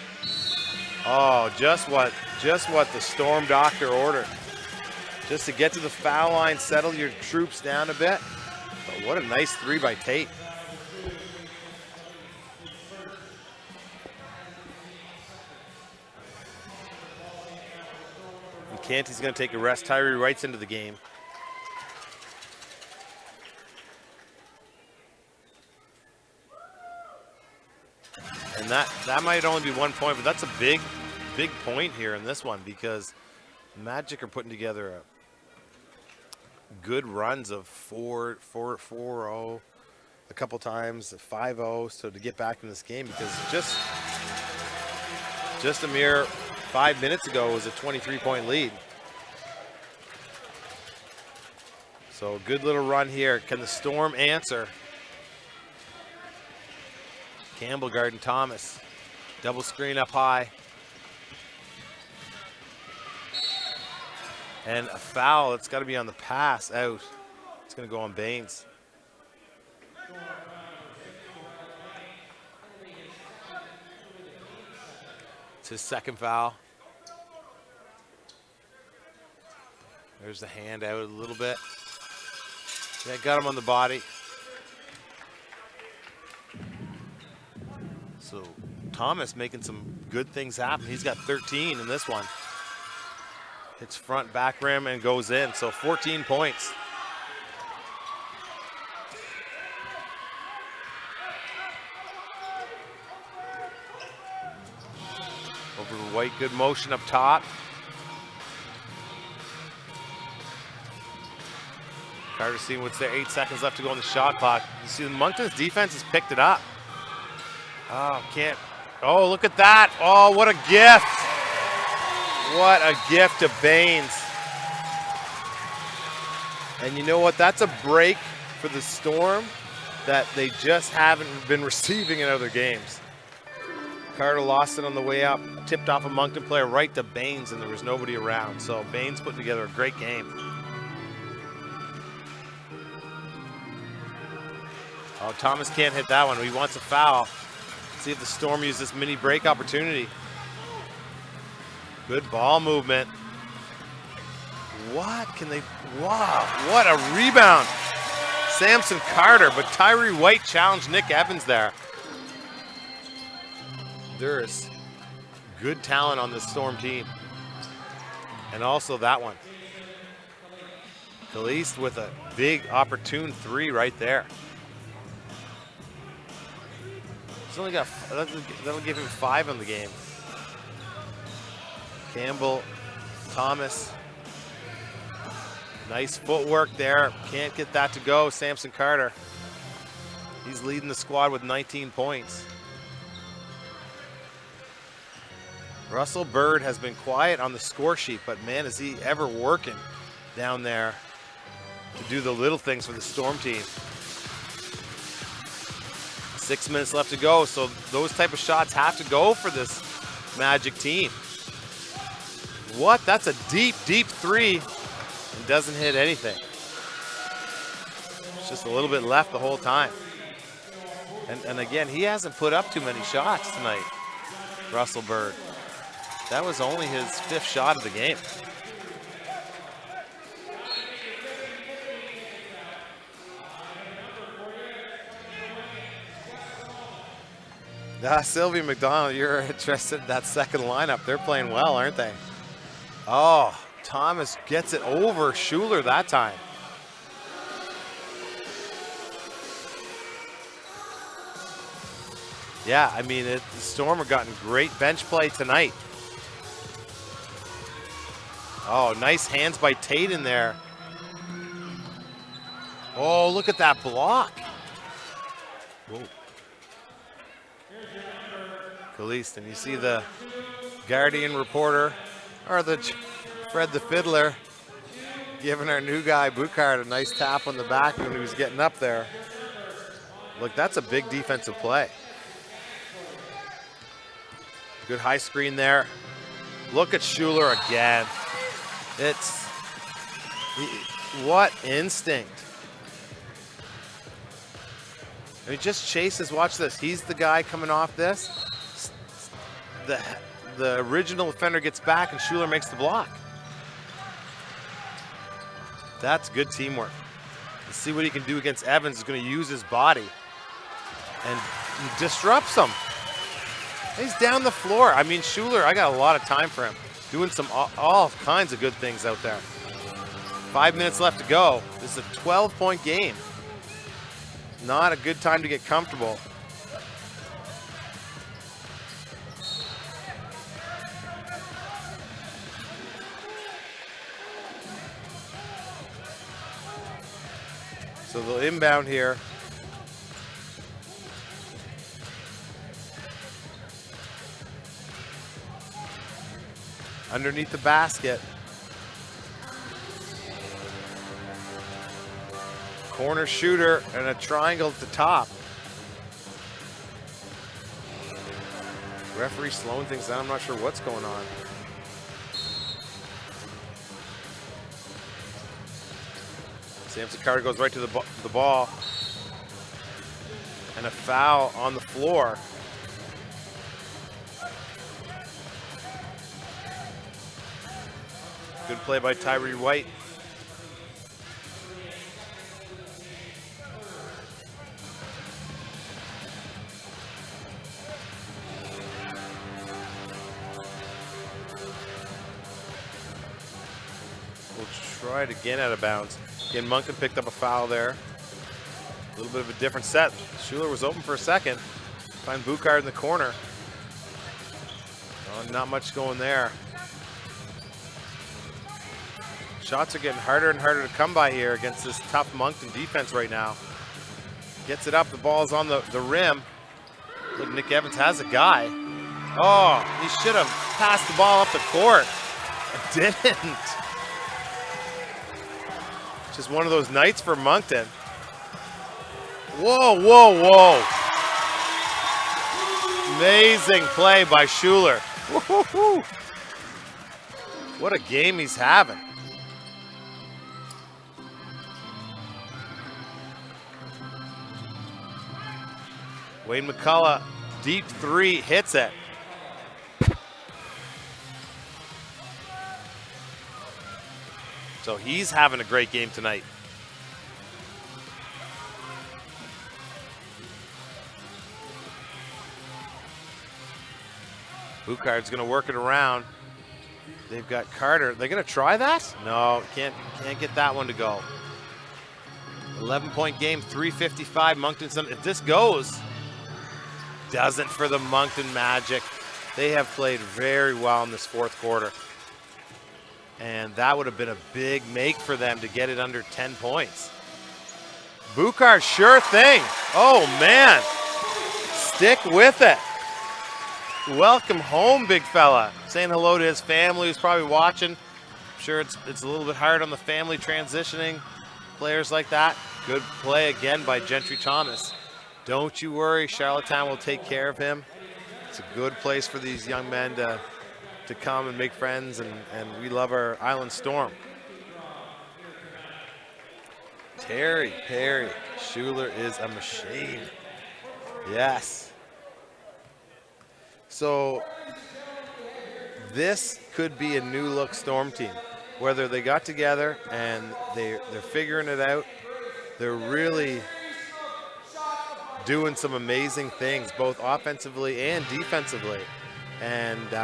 Oh, just what the Storm Doctor ordered. Just to get to the foul line, settle your troops down a bit. But what a nice three by Tate. And Canty's going to take a rest. Tyree Wright's into the game. And that might only be 1 point, but that's a big point here in this one because Magic are putting together good runs of 4-0, a couple times 5-0, so to get back in this game because just a mere 5 minutes ago it was a 23-point lead. So good little run here. Can the Storm answer? Campbell guarding Thomas. Double screen up high. And a foul. It's got to be on the pass out. It's going to go on Baines. It's his second foul. There's the hand out a little bit. Yeah, got him on the body. So Thomas making some good things happen. He's got 13 in this one. Hits front, back rim, and goes in. So 14 points. Over to White, good motion up top. Carter seeing what's there, 8 seconds left to go on the shot clock. You see the Moncton's defense has picked it up. Oh, can't. Oh, look at that. Oh, what a gift. What a gift to Baines. And you know what? That's a break for the Storm that they just haven't been receiving in other games. Carter lost it on the way up, tipped off a Moncton player right to Baines, and there was nobody around. So Baines putting together a great game. Oh, Thomas can't hit that one. He wants a foul. See if the Storm use this mini break opportunity. Good ball movement. What can they, wow, what a rebound. Samson Carter, but Tyree White challenged Nick Evans there. There is good talent on this Storm team. And also that one. Caliste with a big opportune three right there. He's only got, that'll give him 5 in the game. Campbell, Thomas. Nice footwork there. Can't get that to go. Samson Carter. He's leading the squad with 19 points. Russell Bird has been quiet on the score sheet, but man, is he ever working down there to do the little things for the Storm team. 6 minutes left to go, so those type of shots have to go for this Magic team. What? That's a deep, deep three and doesn't hit anything. It's just a little bit left the whole time. And again, he hasn't put up too many shots tonight, Russell Bird. That was only his 5th shot of the game. Sylvie McDonald, you're interested in that second lineup. They're playing well, aren't they? Oh, Thomas gets it over Schuler that time. Yeah, I mean, the Storm have gotten great bench play tonight. Oh, nice hands by Tate in there. Oh, look at that block. Whoa. Caliste, and you see the Guardian reporter, or the Fred the Fiddler, giving our new guy, Boucard, a nice tap on the back when he was getting up there. Look, that's a big defensive play. Good high screen there. Look at Schuler again. What instinct. And he just chases, watch this. He's the guy coming off this. The original offender gets back and Schuler makes the block. That's good teamwork. Let's see what he can do against Evans. He's going to use his body and disrupts him. He's down the floor. I mean, Schuler, I got a lot of time for him. Doing all kinds of good things out there. 5 minutes left to go. This is a 12-point game. Not a good time to get comfortable. So they'll inbound here. Underneath the basket. Corner shooter and a triangle at the top. Referee slowing things down. I'm not sure what's going on. Samson Carter goes right to the ball. And a foul on the floor. Good play by Tyree White. We'll try it again out of bounds. Again, Moncton picked up a foul there. A little bit of a different set. Schuler was open for a second. Find Boucard in the corner. Oh, not much going there. Shots are getting harder and harder to come by here against this tough Moncton defense right now. Gets it up, the ball's on the rim. Look, Nick Evans has a guy. Oh, he should have passed the ball up the court. Didn't. Just one of those nights for Moncton. Whoa, whoa, whoa. Amazing play by Schuler. Woo-hoo-hoo. What a game he's having. Wayne McCullough, deep three, hits it. So he's having a great game tonight. Boucard's gonna work it around. They've got Carter. They're gonna try that? No, can't get that one to go. 11-point game, 3:55. Moncton, if this goes, doesn't for the Moncton Magic. They have played very well in this fourth quarter. And that would have been a big make for them to get it under 10 points. Boucard, sure thing. Oh, man. Stick with it. Welcome home, big fella. Saying hello to his family who's probably watching. I'm sure it's a little bit hard on the family transitioning. Players like that. Good play again by Gentry Thomas. Don't you worry, Charlottetown will take care of him. It's a good place for these young men to come and make friends, and we love our Island Storm. Terry Perry, Schuler is a machine. Yes. So this could be a new look Storm team. Whether they got together and they're figuring it out, they're really doing some amazing things, both offensively and defensively. And you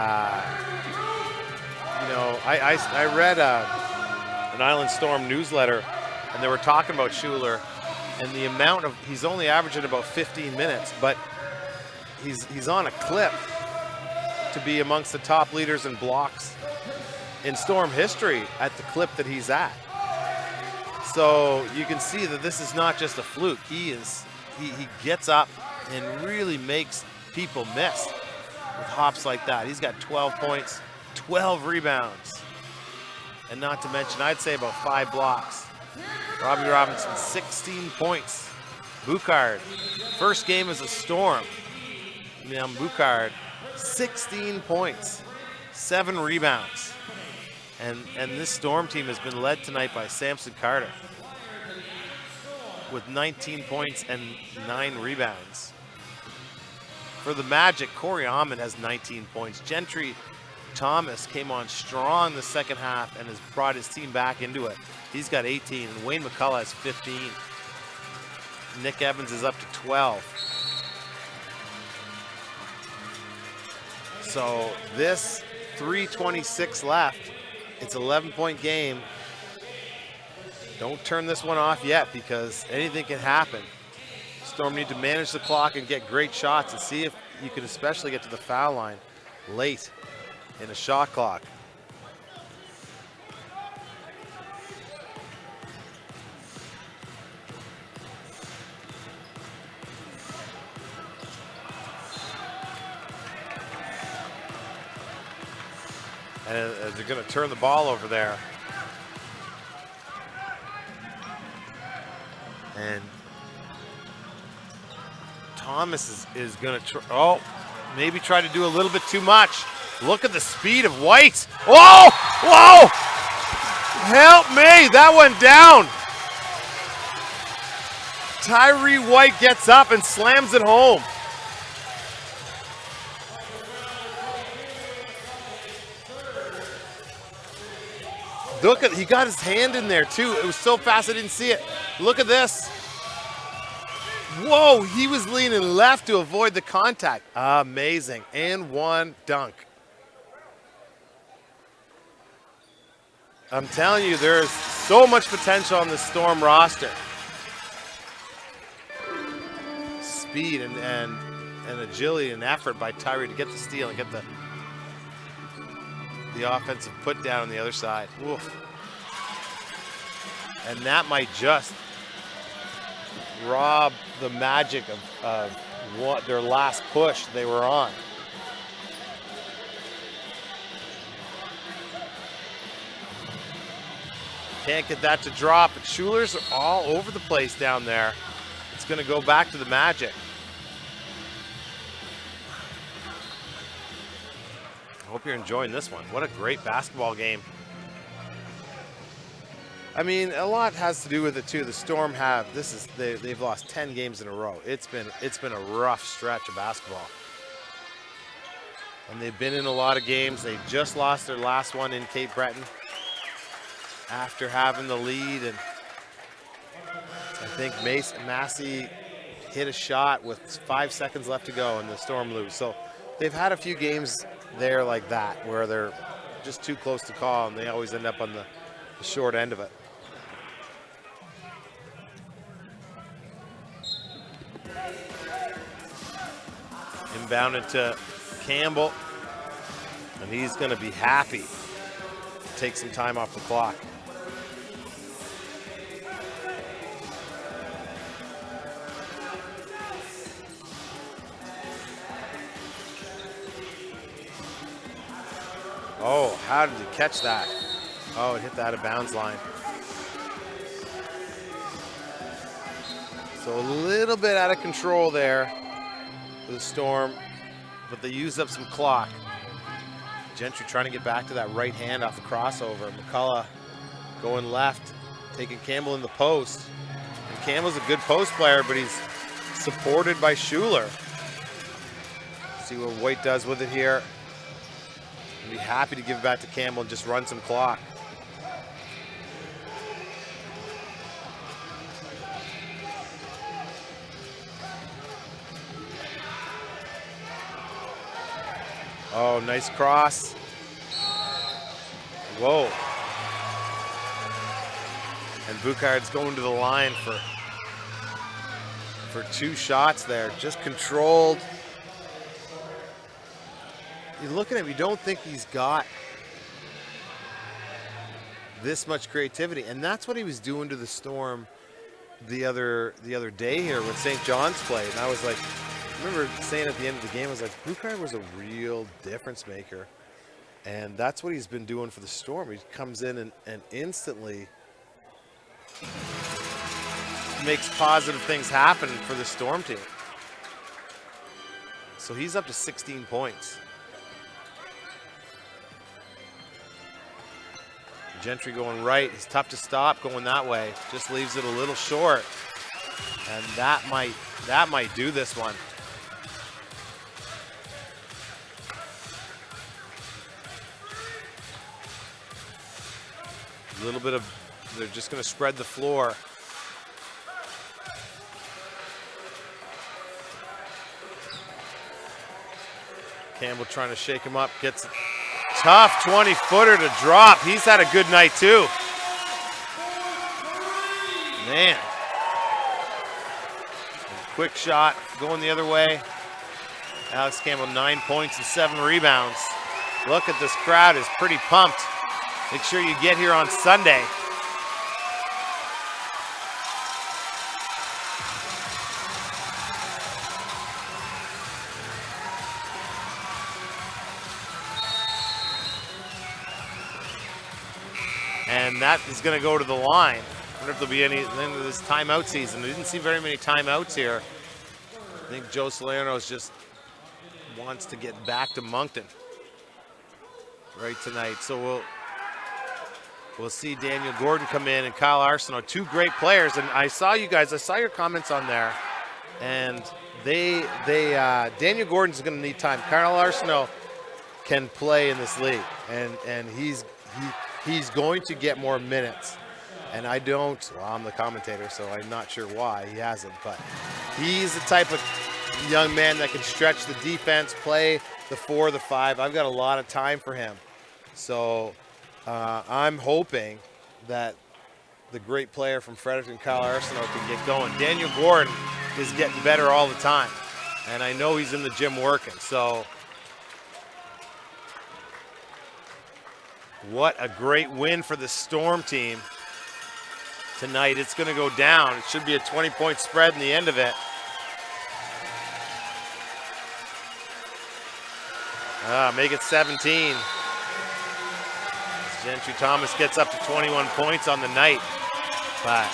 know, I read an Island Storm newsletter, and they were talking about Schuler and the amount of, he's only averaging about 15 minutes, but he's on a clip to be amongst the top leaders in blocks in Storm history at the clip that he's at. So you can see that this is not just a fluke. He gets up and really makes people miss with hops like that. He's got 12 points, 12 rebounds, and not to mention, I'd say about 5 blocks. Robbie Robinson, 16 points. Boucard, first game as a Storm. Now Boucard, 16 points, 7 rebounds. And this Storm team has been led tonight by Samson Carter with 19 points and 9 rebounds. For the Magic, Corey Ahmed has 19 points. Gentry Thomas came on strong the second half and has brought his team back into it. He's got 18, and Wayne McCullough has 15. Nick Evans is up to 12. So this 3:26 left. It's an 11-point game. Don't turn this one off yet, because anything can happen. Storm need to manage the clock and get great shots and see if you can especially get to the foul line late in a shot clock. And they're going to turn the ball over there. And Thomas is going to maybe try to do a little bit too much. Look at the speed of White. Whoa! Whoa! Help me! That went down. Tyree White gets up and slams it home. Look at, he got his hand in there too. It was so fast I didn't see it. Look at this. Whoa, he was leaning left to avoid the contact. Amazing. And one dunk. I'm telling you, there's so much potential on the Storm roster. Speed and agility and effort by Tyree to get the steal and get the offensive put down on the other side. Oof. And that might just rob the Magic of what their last push they were on. Can't get that to drop, but Schulers are all over the place down there. It's going to go back to the Magic. I hope you're enjoying this one. What a great basketball game. I mean, a lot has to do with it too. The Storm they've lost 10 games in a row. It's been a rough stretch of basketball. And they've been in a lot of games. They just lost their last one in Cape Breton after having the lead, and I think Massey hit a shot with 5 seconds left to go and the Storm lose. So they've had a few games there like that where they're just too close to call, and they always end up on the short end of it. Inbounded to Campbell, and he's going to be happy to take some time off the clock. Oh, how did he catch that? Oh, it hit the out of bounds line. So a little bit out of control there for the Storm, but they use up some clock. Gentry trying to get back to that right hand off the crossover. McCullough going left, taking Campbell in the post. And Campbell's a good post player, but he's supported by Schuler. See what White does with it here. I'd be happy to give it back to Campbell and just run some clock. Oh, nice cross. Whoa. And Boucard's going to the line for 2 shots there. Just controlled. You look at him, you don't think he's got this much creativity. And that's what he was doing to the Storm the other day here when St. John's played. And I was like, I remember saying at the end of the game, I was like, Boucard was a real difference maker. And that's what he's been doing for the Storm. He comes in and instantly makes positive things happen for the Storm team. So he's up to 16 points. Gentry going right. He's tough to stop going that way. Just leaves it a little short. And that might do this one. A little bit of, they're just going to spread the floor. Campbell trying to shake him up, gets a tough 20-footer to drop. He's had a good night too. Man. Quick shot going the other way. Alex Campbell 9 points and 7 rebounds. Look at this crowd, is pretty pumped. Make sure you get here on Sunday. And that is going to go to the line. I wonder if there'll be any at the end of this timeout season. We didn't see very many timeouts here. I think Joe Salerno just wants to get back to Moncton right tonight. So we'll see Daniel Gordon come in and Kyle Arsenault, 2 great players. And I saw you guys, I saw your comments on there. And Daniel Gordon's going to need time. Kyle Arsenault can play in this league, and he's going to get more minutes. And well, I'm the commentator, so I'm not sure why he hasn't, but he's the type of young man that can stretch the defense, play the 4, the 5. I've got a lot of time for him. So I'm hoping that the great player from Fredericton, Kyle Arsenault, can get going. Daniel Gordon is getting better all the time, and I know he's in the gym working. So what a great win for the Storm team tonight. It's going to go down. It should be a 20-point spread in the end of it. Make it 17. Gentry Thomas gets up to 21 points on the night. But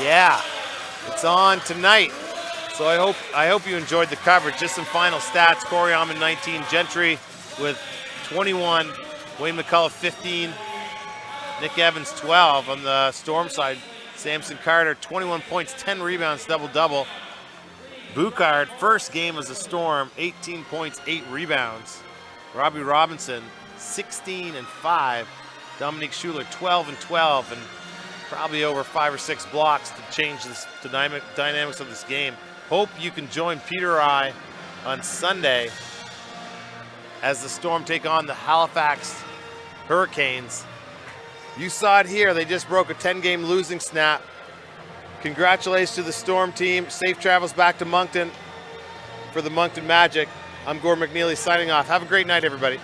yeah, it's on tonight. So I hope you enjoyed the coverage. Just some final stats. Corey Almond 19, Gentry with 21, Wayne McCullough 15, Nick Evans 12 on the Storm side. Samson Carter 21 points, 10 rebounds, double-double. Boucard, first game as a Storm, 18 points, 8 rebounds. Robbie Robinson 16 and 5. Dominique Schuler 12 and 12, and probably over 5 or 6 blocks to change the dynamics of this game. Hope you can join Peter or I on Sunday as the Storm take on the Halifax Hurricanes. You saw it here. They just broke a 10-game losing snap. Congratulations to the Storm team. Safe travels back to Moncton for the Moncton Magic. I'm Gord McNeely signing off. Have a great night, everybody.